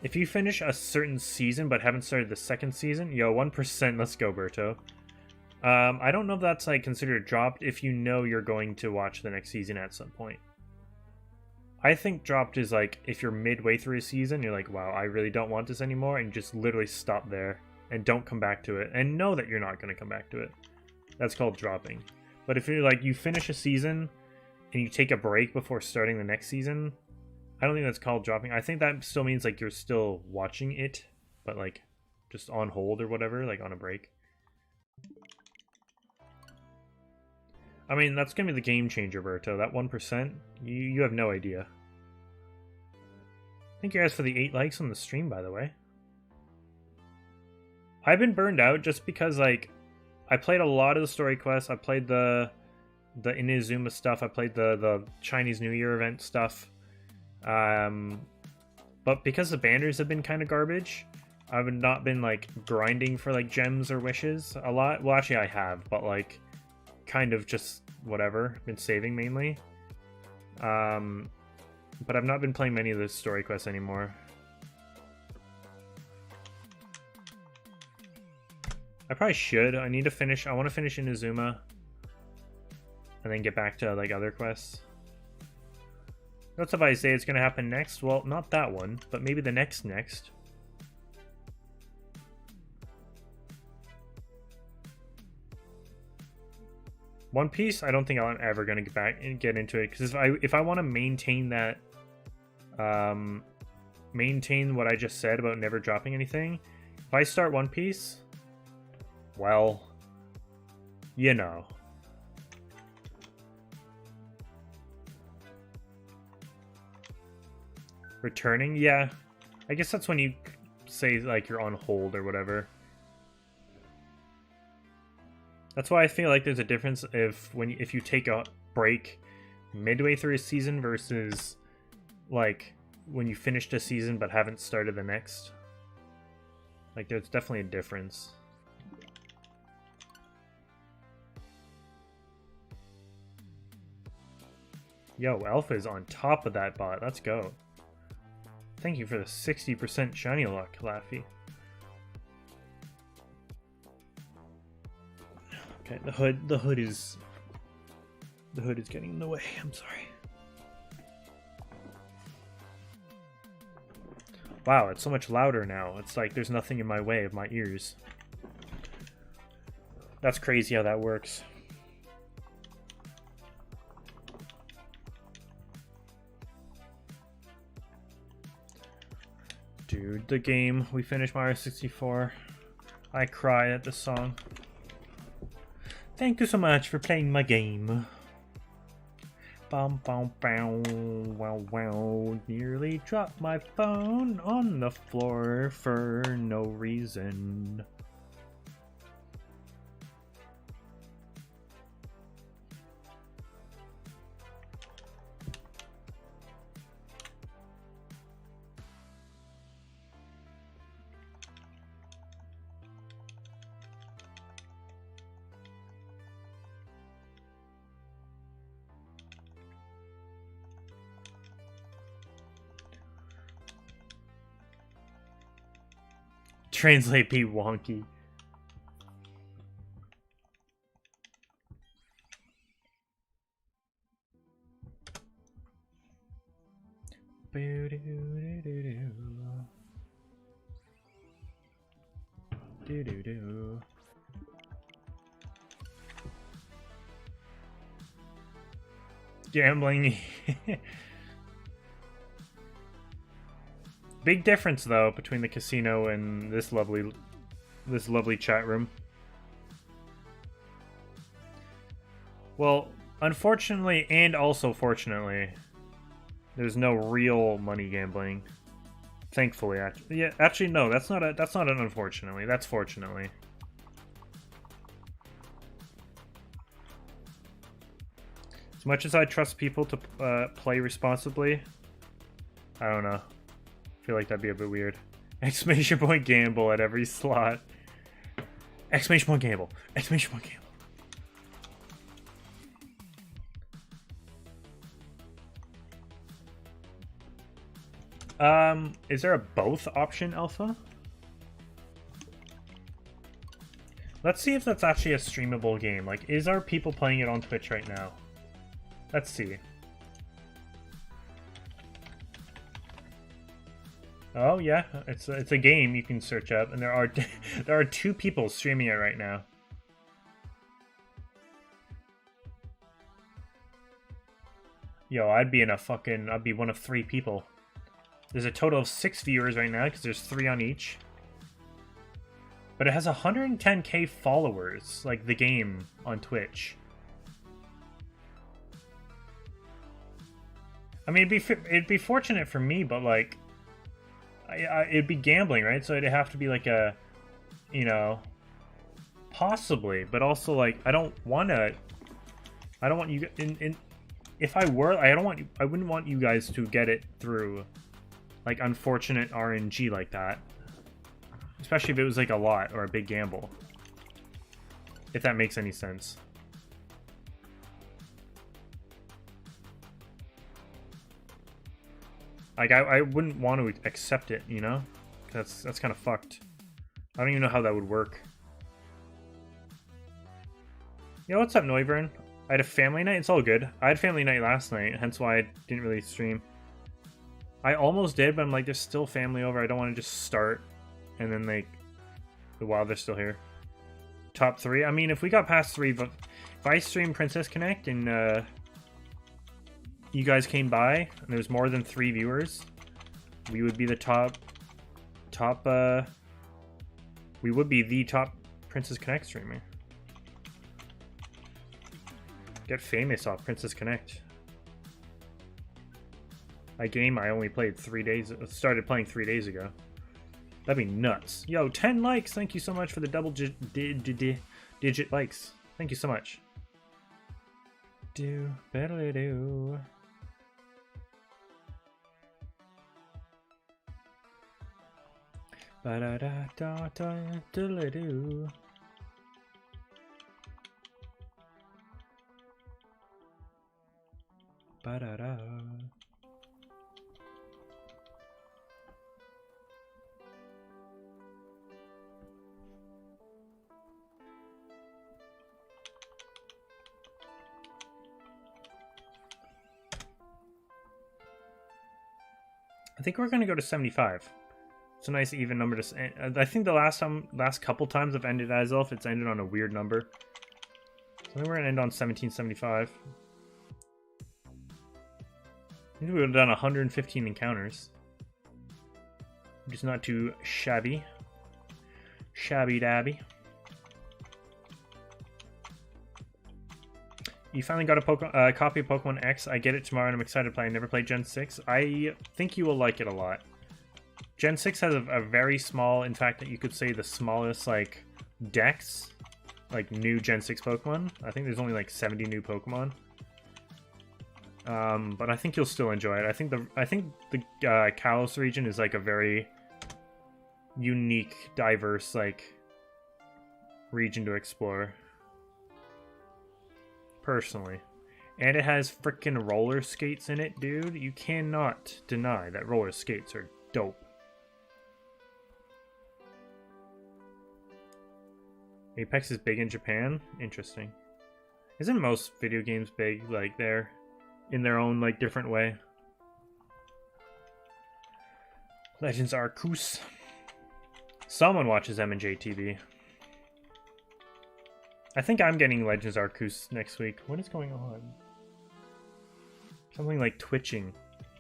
If you finish a certain season but haven't started the second season, yo, 1%, let's go, Berto. I don't know if that's like considered dropped if you know you're going to watch the next season at some point. I think dropped is like if you're midway through a season, you're like, wow, I really don't want this anymore, and just literally stop there and don't come back to it, and know that you're not going to come back to it. That's called dropping. But if you're like, you finish a season and you take a break before starting the next season, I don't think that's called dropping. I think that still means like you're still watching it, but like just on hold or whatever, like on a break. I mean, that's going to be the game changer, Berto. That 1%, you have no idea. Thank you guys for the 8 likes on the stream, by the way. I've been burned out just because, like, I played a lot of the story quests. I played the Inazuma stuff. I played the Chinese New Year event stuff. But because the banners have been kind of garbage, I've not been, like, grinding for, like, gems or wishes a lot. Well, actually, I have, but, like, kind of just whatever. Been saving mainly. But I've not been playing many of the story quests anymore. I probably should. I need to finish. I want to finish Inazuma. And then get back to like other quests. What's if I say it's going to happen next? Well, not that one, but maybe the next. One Piece, I don't think I'm ever going to get back and get into it, because if I want to maintain that, maintain what I just said about never dropping anything, if I start One Piece, well, you know. Returning, yeah, I guess that's when you say like you're on hold or whatever. That's why I feel like there's a difference if you take a break midway through a season versus like when you finished a season but haven't started the next. Like there's definitely a difference. Yo, Alpha is on top of that bot. Let's go. Thank you for the 60% shiny luck, Laffy. Okay, the hood is getting in the way. I'm sorry. Wow, it's so much louder now. It's like there's nothing in my way of my ears. That's crazy how that works. Dude, the game. We finished Mario 64. I cry at this song. Thank you so much for playing my game. Bum bum bow, wow wow. Nearly dropped my phone on the floor for no reason. Translate be wonky. Do do do. Gambling. Big difference though between the casino and this lovely chat room. Well, unfortunately and also fortunately, there's no real money gambling. Thankfully, actually. Yeah, actually no, that's not an unfortunately. That's fortunately. As much as I trust people to play responsibly, I don't know. I feel like that'd be a bit weird. Exclamation point gamble at every slot. Exclamation point gamble. Exclamation point gamble. Is there a both option, Alpha? Let's see if that's actually a streamable game. Like, is our people playing it on Twitch right now? Let's see. Oh yeah, it's a game you can search up, and there are 2 people streaming it right now. Yo, I'd be one of 3 people. There's a total of 6 viewers right now because there's 3 on each. But it has 110k followers, like the game on Twitch. I mean, it'd be fortunate for me, but like, it'd be gambling, right? So it'd have to be like a, you know, possibly, but also like I don't want you if I were, I wouldn't want you guys to get it through like unfortunate RNG like that, especially if it was like a lot or a big gamble, if that makes any sense. Like, I wouldn't want to accept it, you know? That's kind of fucked. I don't even know how that would work. Yo, what's up, Noivern? I had a family night. It's all good. I had family night last night, hence why I didn't really stream. I almost did, but I'm like, there's still family over. I don't want to just start and then, like, while they're still here. Top 3? I mean, if we got past 3, but if I stream Princess Connect and, you guys came by and there's more than 3 viewers, we would be the we would be the top Princess Connect streamer. Get famous off Princess Connect. A game I only played started playing 3 days ago. That'd be nuts. Yo, 10 likes. Thank you so much for the double digit likes. Thank you so much. Do better do. Ba da da da da da do. Ba da da. I think we're gonna go to 75. It's a nice even number to end. I think the last couple times I've ended Azelf, it's ended on a weird number. So I think we're gonna end on 1775. I think we would have done 115 encounters. Which is not too shabby. Shabby dabby. You finally got a copy of Pokemon X. I get it tomorrow and I'm excited to play. I never played Gen 6. I think you will like it a lot. Gen 6 has a very small, in fact, that you could say the smallest, like, dex, like, new Gen 6 Pokemon. I think there's only, like, 70 new Pokemon. But I think you'll still enjoy it. I think the Kalos region is, like, a very unique, diverse, like, region to explore. Personally. And it has frickin' roller skates in it, dude. You cannot deny that roller skates are dope. Apex is big in Japan? Interesting. Isn't most video games big, like, they're in their own, like, different way? Legends Arceus. Someone watches M&J TV. I think I'm getting Legends Arceus next week. What is going on? Something like twitching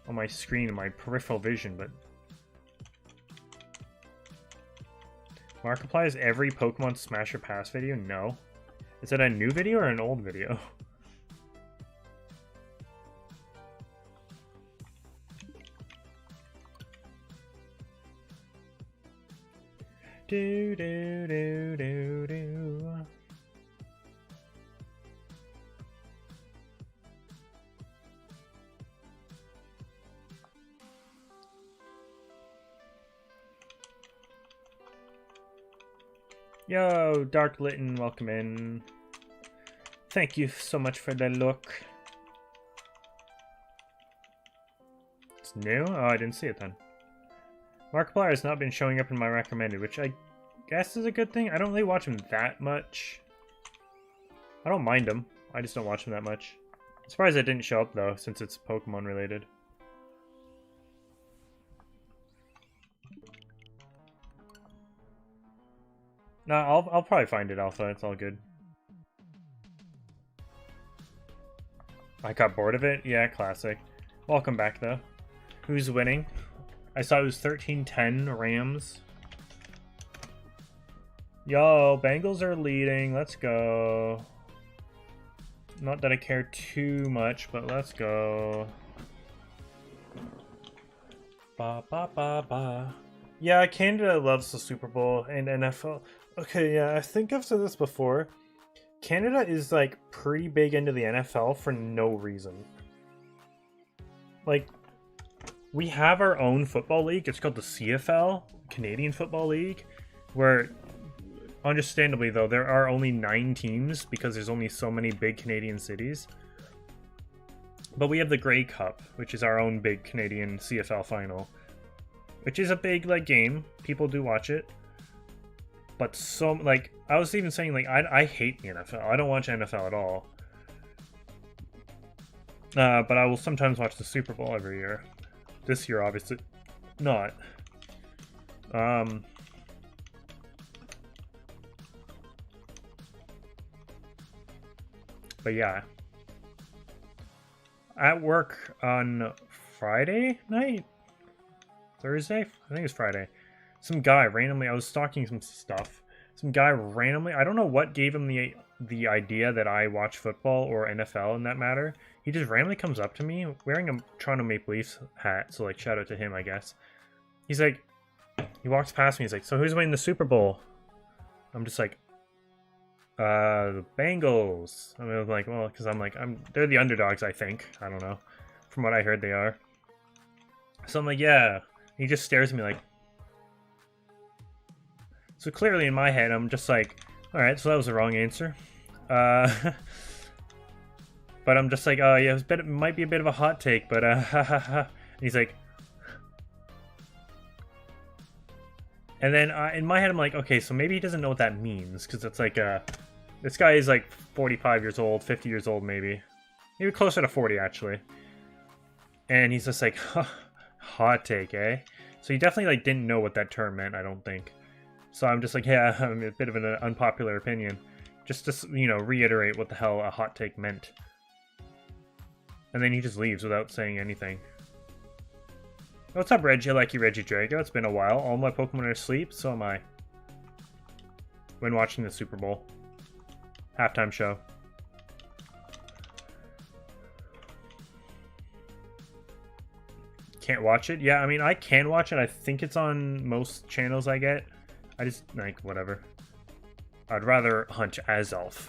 on my screen and my peripheral vision, but... Markiplier's every Pokemon Smash or Pass video? No. Is that a new video or an old video? Do do do do do. Yo, Dark Litten, welcome in. Thank you so much for the look. It's new? Oh, I didn't see it then. Markiplier has not been showing up in my recommended, which I guess is a good thing. I don't really watch him that much. I don't mind him. I just don't watch him that much. I'm surprised it didn't show up though, since it's Pokemon related. No, I'll probably find it, Alpha. It's all good. I got bored of it? Yeah, classic. Welcome back, though. Who's winning? I saw it was 13-10 Rams. Yo, Bengals are leading. Let's go. Not that I care too much, but let's go. Ba ba ba ba. Yeah, Canada loves the Super Bowl and NFL. Okay, yeah, I think I've said this before. Canada is, like, pretty big into the NFL for no reason. Like, we have our own football league. It's called the CFL, Canadian Football League, where, understandably, though, there are only 9 teams because there's only so many big Canadian cities. But we have the Grey Cup, which is our own big Canadian CFL final, which is a big, like, game. People do watch it. But so, like, I was even saying, like, I hate the NFL. I don't watch NFL at all. But I will sometimes watch the Super Bowl every year. This year, obviously, not. But yeah. At work on Friday night? Thursday? I think it's Friday. Some guy randomly, I was stalking some stuff. Some guy randomly, I don't know what gave him the idea that I watch football or NFL in that matter. He just randomly comes up to me wearing a Toronto Maple Leafs hat, so like shout out to him, I guess. He's like, he walks past me, he's like, so who's winning the Super Bowl? I'm just like, the Bengals. I mean, I'm like, well, because they're the underdogs, I think. I don't know. From what I heard, they are. So I'm like, yeah. He just stares at me like. So clearly in my head, I'm just like, all right, so that was the wrong answer. But I'm just like, oh yeah, it might be a bit of a hot take, but ha ha ha. And he's like, and then in my head, I'm like, okay, so maybe he doesn't know what that means, because it's like, this guy is like 45 years old, 50 years old, maybe closer to 40 actually. And he's just like, hot take, eh? So he definitely like didn't know what that term meant, I don't think. So I'm just like, yeah, I'm a bit of an unpopular opinion. Just to, you know, reiterate what the hell a hot take meant. And then he just leaves without saying anything. What's up, Reggie? I like you, Reggie Drago. It's been a while. All my Pokemon are asleep, so am I. When watching the Super Bowl. Halftime show. Can't watch it? Yeah, I mean, I can watch it. I think it's on most channels I get. I just, like, whatever. I'd rather hunt Azelf.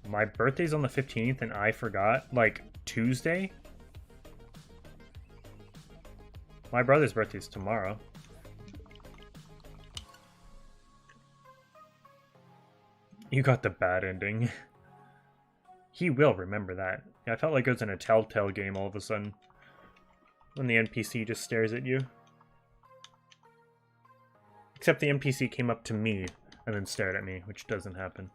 My birthday's on the 15th and I forgot. Like, Tuesday? My brother's birthday's tomorrow. You got the bad ending. He will remember that. Yeah, I felt like it was in a Telltale game all of a sudden. When the NPC just stares at you. Except the NPC came up to me and then stared at me, which doesn't happen.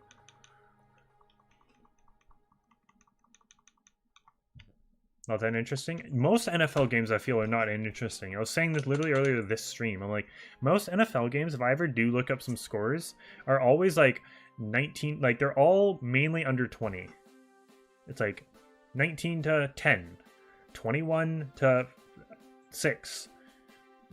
Not that interesting. Most NFL games I feel are not interesting. I was saying this literally earlier this stream. I'm like, most NFL games, if I ever do look up some scores, are always like 19, like they're all mainly under 20. It's like 19 to 10, 21 to 6,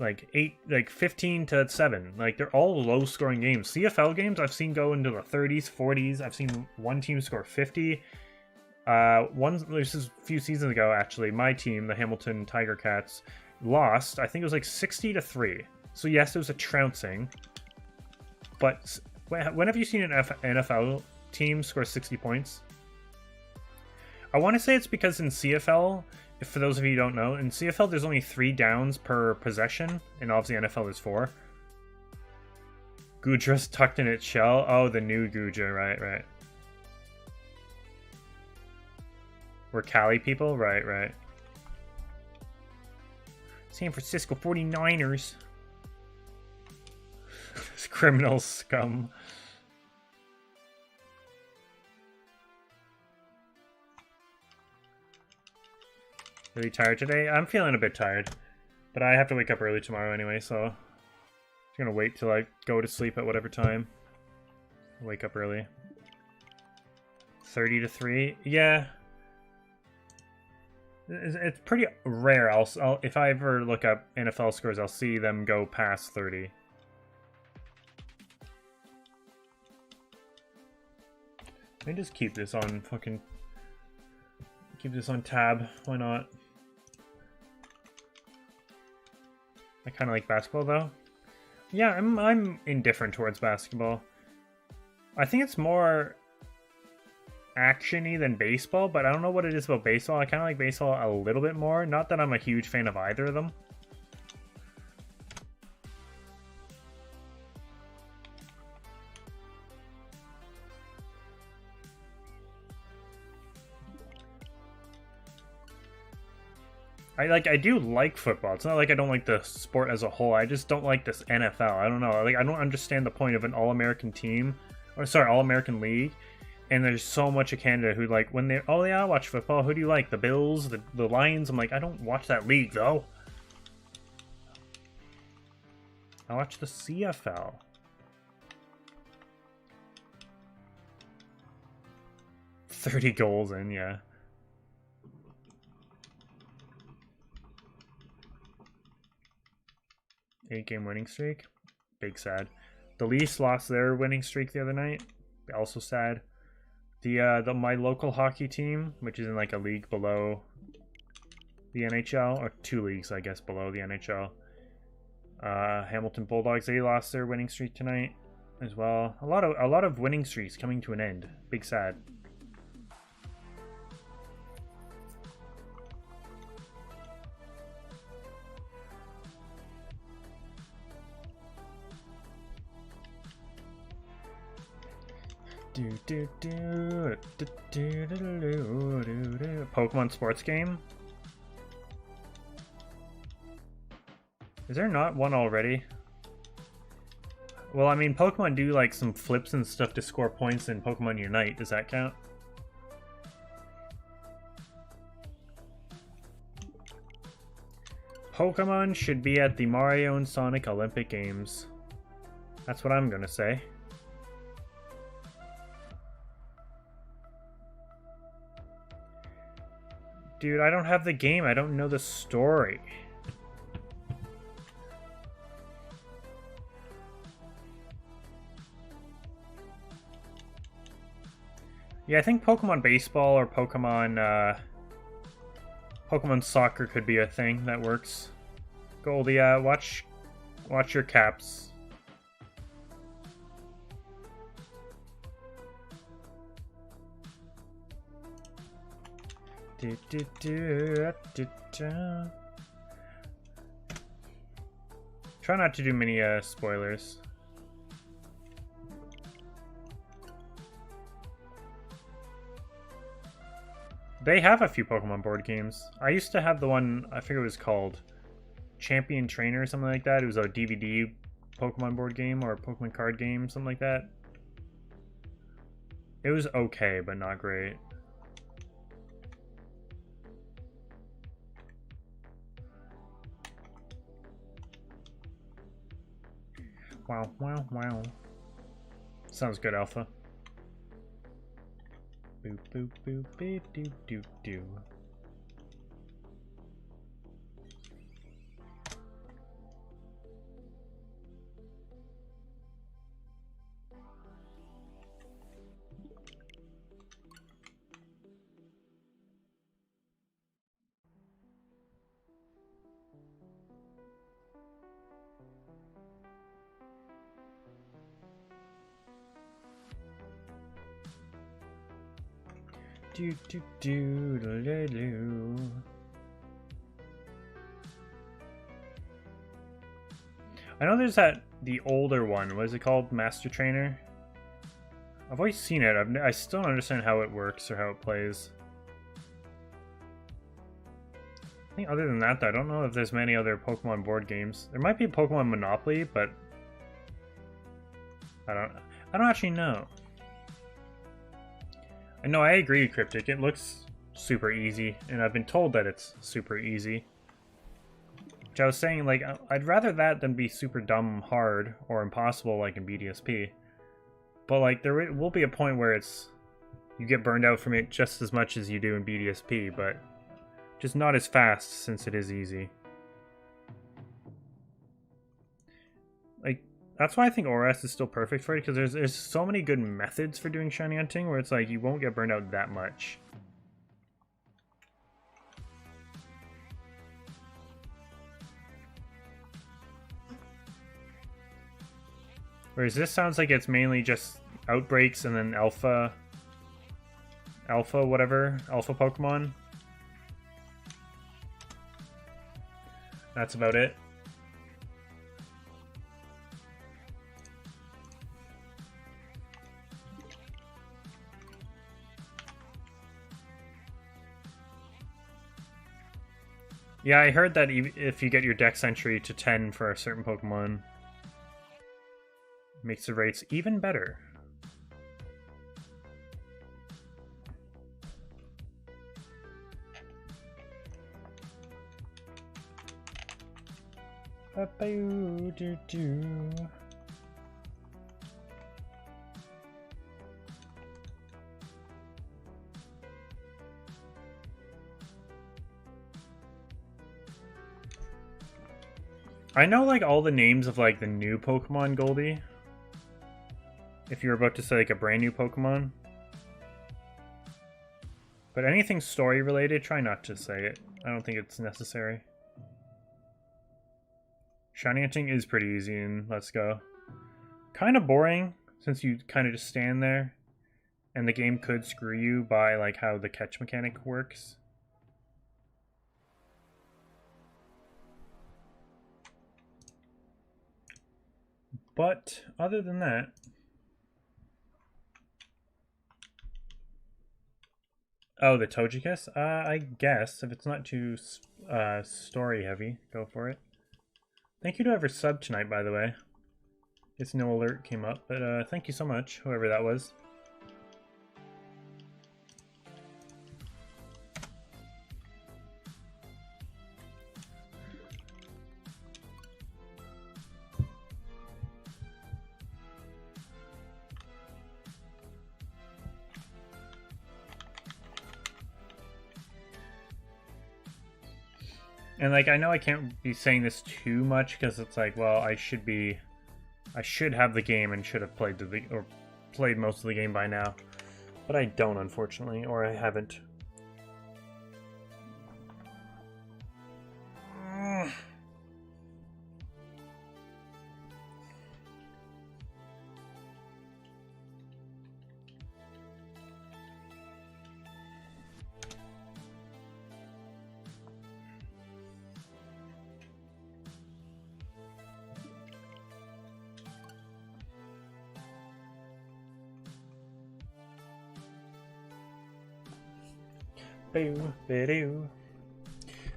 like 8, like 15 to 7. Like they're all low scoring games. CFL games I've seen go into the 30s, 40s. I've seen one team score 50. This is a few seasons ago, actually, my team, the Hamilton Tiger Cats, lost. I think it was like 60-3. So yes, it was a trouncing. But when have you seen an NFL team score 60 points? I want to say it's because in CFL, for those of you who don't know, in CFL there's only 3 downs per possession, and obviously NFL is 4. Gudra's tucked in its shell. Oh, the new Gudra, right. We're Cali people? Right. San Francisco 49ers. This criminal scum. Really tired today? I'm feeling a bit tired. But I have to wake up early tomorrow anyway, so... I'm gonna wait till I go to sleep at whatever time. Wake up early. 30-3? Yeah. It's pretty rare. I'll if I ever look up NFL scores, I'll see them go past 30. Let me just keep this on keep this on tab. Why not? I kind of like basketball though. Yeah, I'm indifferent towards basketball. I think it's more action-y than baseball, but I don't know what it is about baseball. I kind of like baseball a little bit more. Not that I'm a huge fan of either of them. I do like football. It's not like I don't like the sport as a whole. I just don't like this NFL. I don't know. Like I don't understand the point of an all-American team, or sorry, all-American league. And there's so much of Canada who, like, when they're, oh yeah, I watch football. Who do you like? The Bills? The Lions? I'm like, I don't watch that league, though. I watch the CFL. $30 goals in, yeah. Eight-game winning streak. Big sad. The Leafs lost their winning streak the other night. Also sad. My local hockey team, which is in like a league below the NHL, or 2 leagues, I guess, below the NHL. Hamilton Bulldogs, they lost their winning streak tonight as well. A lot of winning streaks coming to an end. Big sad. Pokemon sports game? Is there not one already? Well, I mean, Pokemon do like some flips and stuff to score points in Pokemon Unite. Does that count? Pokemon should be at the Mario and Sonic Olympic Games. That's what I'm gonna say. Dude, I don't have the game. I don't know the story. Yeah, I think Pokemon Baseball or Pokemon Soccer could be a thing that works. Goldie, watch your caps. Try not to do many spoilers. They have a few Pokemon board games. I used to have the one, I forget what it was called, Champion Trainer or something like that. It was a DVD Pokemon board game or a Pokemon card game, something like that. It was okay, but not great. Wow, wow, wow. Sounds good, Alpha. Boop, boop, boop, boop, doo, doo, doo. Do do do do do. I know there's the older one. What is it called? Master Trainer. I've always seen it. I still don't understand how it works or how it plays. I think other than that, though, I don't know if there's many other Pokemon board games. There might be Pokemon Monopoly, but I don't actually know. I know, I agree, Cryptic. It looks super easy, and I've been told that it's super easy. Which I was saying, like, I'd rather that than be super dumb hard or impossible like in BDSP. But, like, there will be a point where you get burned out from it just as much as you do in BDSP, but just not as fast since it is easy. Like, that's why I think ORS is still perfect for it, because there's so many good methods for doing shiny hunting where it's like you won't get burned out that much. Whereas this sounds like it's mainly just outbreaks and then alpha Pokemon. That's about it. Yeah, I heard that if you get your Dex entry to 10 for a certain Pokemon, it makes the rates even better. I know, like, all the names of, like, the new Pokemon, Goldie. If you're about to say, like, a brand new Pokemon. But anything story-related, try not to say it. I don't think it's necessary. Shiny hunting is pretty easy in Let's Go. Kind of boring, since you kind of just stand there. And the game could screw you by, like, how the catch mechanic works. But other than that, oh, the Togekiss? I guess if it's not too story heavy, go for it. Thank you to whoever subbed tonight, by the way. Guess no alert came up, but thank you so much, whoever that was. And, like, I know I can't be saying this too much because it's like, well, I should have the game and should have played most of the game by now, but I don't, unfortunately, or I haven't.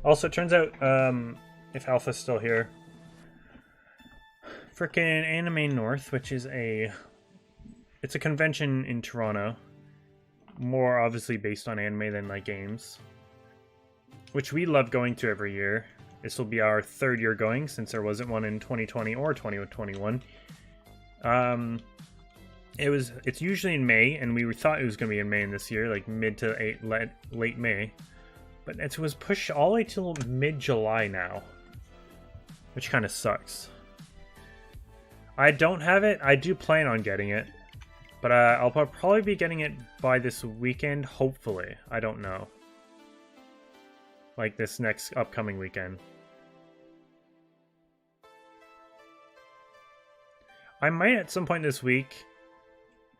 Also, it turns out, if Alpha's still here, frickin' Anime North, which is it's a convention in Toronto, more obviously based on anime than, like, games, which we love going to every year. This will be our 3rd year going, since there wasn't one in 2020 or 2021. It's usually in May, and we thought it was going to be in May in this year, like mid to late May. But it was pushed all the way till mid-July now, which kind of sucks. I don't have it. I do plan on getting it, but I'll probably be getting it by this weekend, hopefully. I don't know. Like this next upcoming weekend. I might at some point this week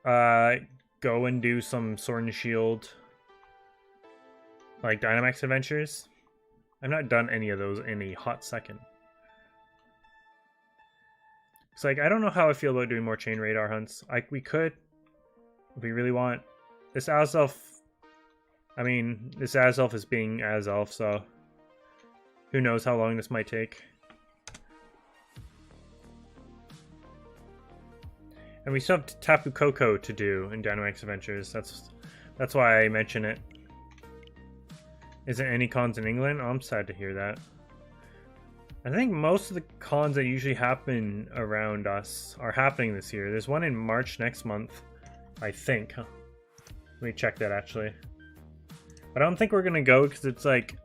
go and do some Sword and Shield, like Dynamax adventures. I've not done any of those in a hot second. It's like, I don't know how I feel about doing more chain radar hunts. We could, if we really want. This Azelf, I mean, this Azelf is being Azelf, so who knows how long this might take. And we still have Tapu Koko to do in Dynamax Adventures. That's why I mention it. Isn't any cons in England? Oh, I'm sad to hear that. I think most of the cons that usually happen around us are happening this year. There's one in March next month, I think. Let me check that actually. But I don't think we're gonna go because it's like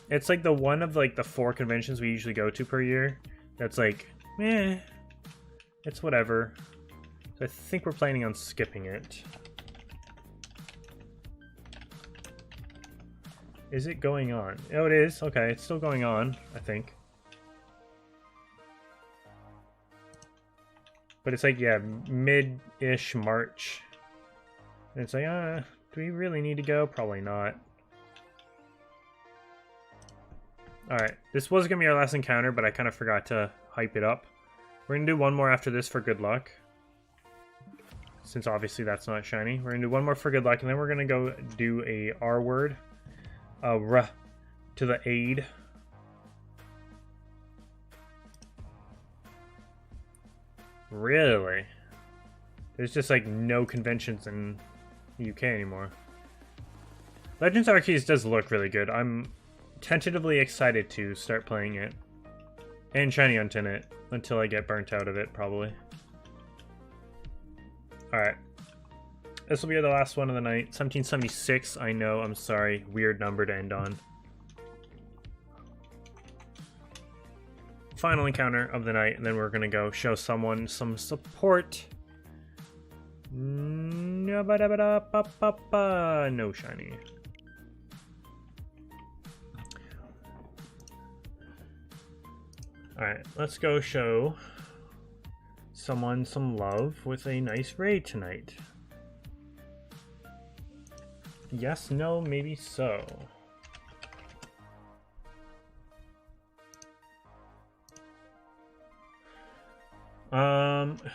the one of like the 4 conventions we usually go to per year. That's like, it's whatever. So I think we're planning on skipping it. Is it going on? Oh, it is. Okay, it's still going on, I think. But it's like, yeah, mid-ish March. And it's like, do we really need to go? Probably not. Alright, this was going to be our last encounter, but I kind of forgot to hype it up. We're going to do one more after this for good luck. Since obviously that's not shiny. We're going to do one more for good luck, and then we're going to go do a R word. R to the aid. Really? There's just like no conventions in the UK anymore. Legends Arceus does look really good. I'm tentatively excited to start playing it. And Shiny Hunt in it until I get burnt out of it, probably. Alright. This will be the last one of the night. 1776, I know, I'm sorry. Weird number to end on. Final encounter of the night, and then we're gonna go show someone some support. No shiny. Alright, let's go show someone some love with a nice raid tonight. Yes, no, maybe so.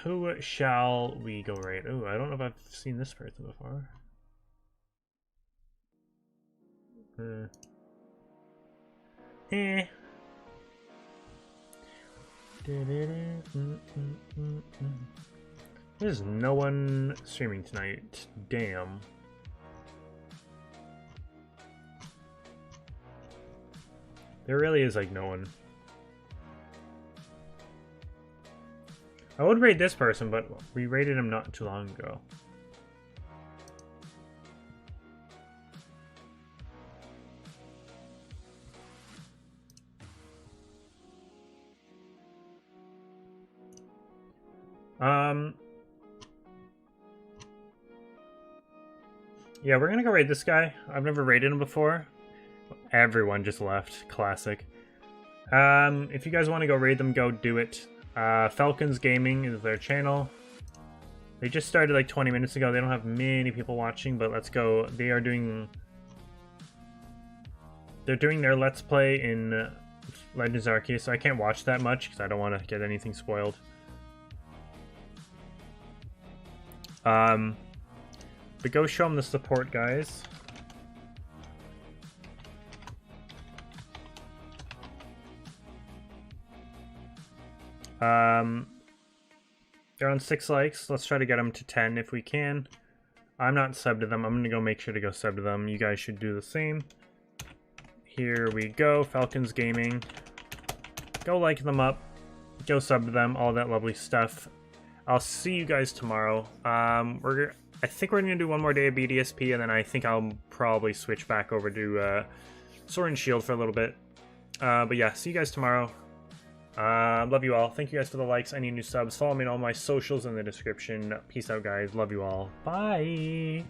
Who shall we go raid? Oh, I don't know if I've seen this person before. There's no one streaming tonight. Damn. There really is like no one. I would raid this person, but we raided him not too long ago. Yeah, we're gonna go raid this guy. I've never raided him before. Everyone just left. Classic. If you guys want to go raid them, go do it. Falcons Gaming is their channel. They just started like 20 minutes ago. They don't have many people watching, but let's go. They're doing their Let's Play in Legends Arceus, so I can't watch that much because I don't want to get anything spoiled. But go show them the support, guys. They're on 6 likes. Let's try to get them to 10 if we can. I'm not subbed to them. I'm gonna go make sure to go sub to them. You guys should do the same. Here we go. Falcons Gaming. go like them up, go sub to them, all that lovely stuff. I'll see you guys tomorrow. I think we're gonna do one more day of BDSP, and then I think I'll probably switch back over to Sword and Shield for a little bit. But yeah, see you guys tomorrow. Love you all. Thank you guys for the likes. Any new subs, follow me on all my socials in the description. Peace out, guys. Love you all. Bye.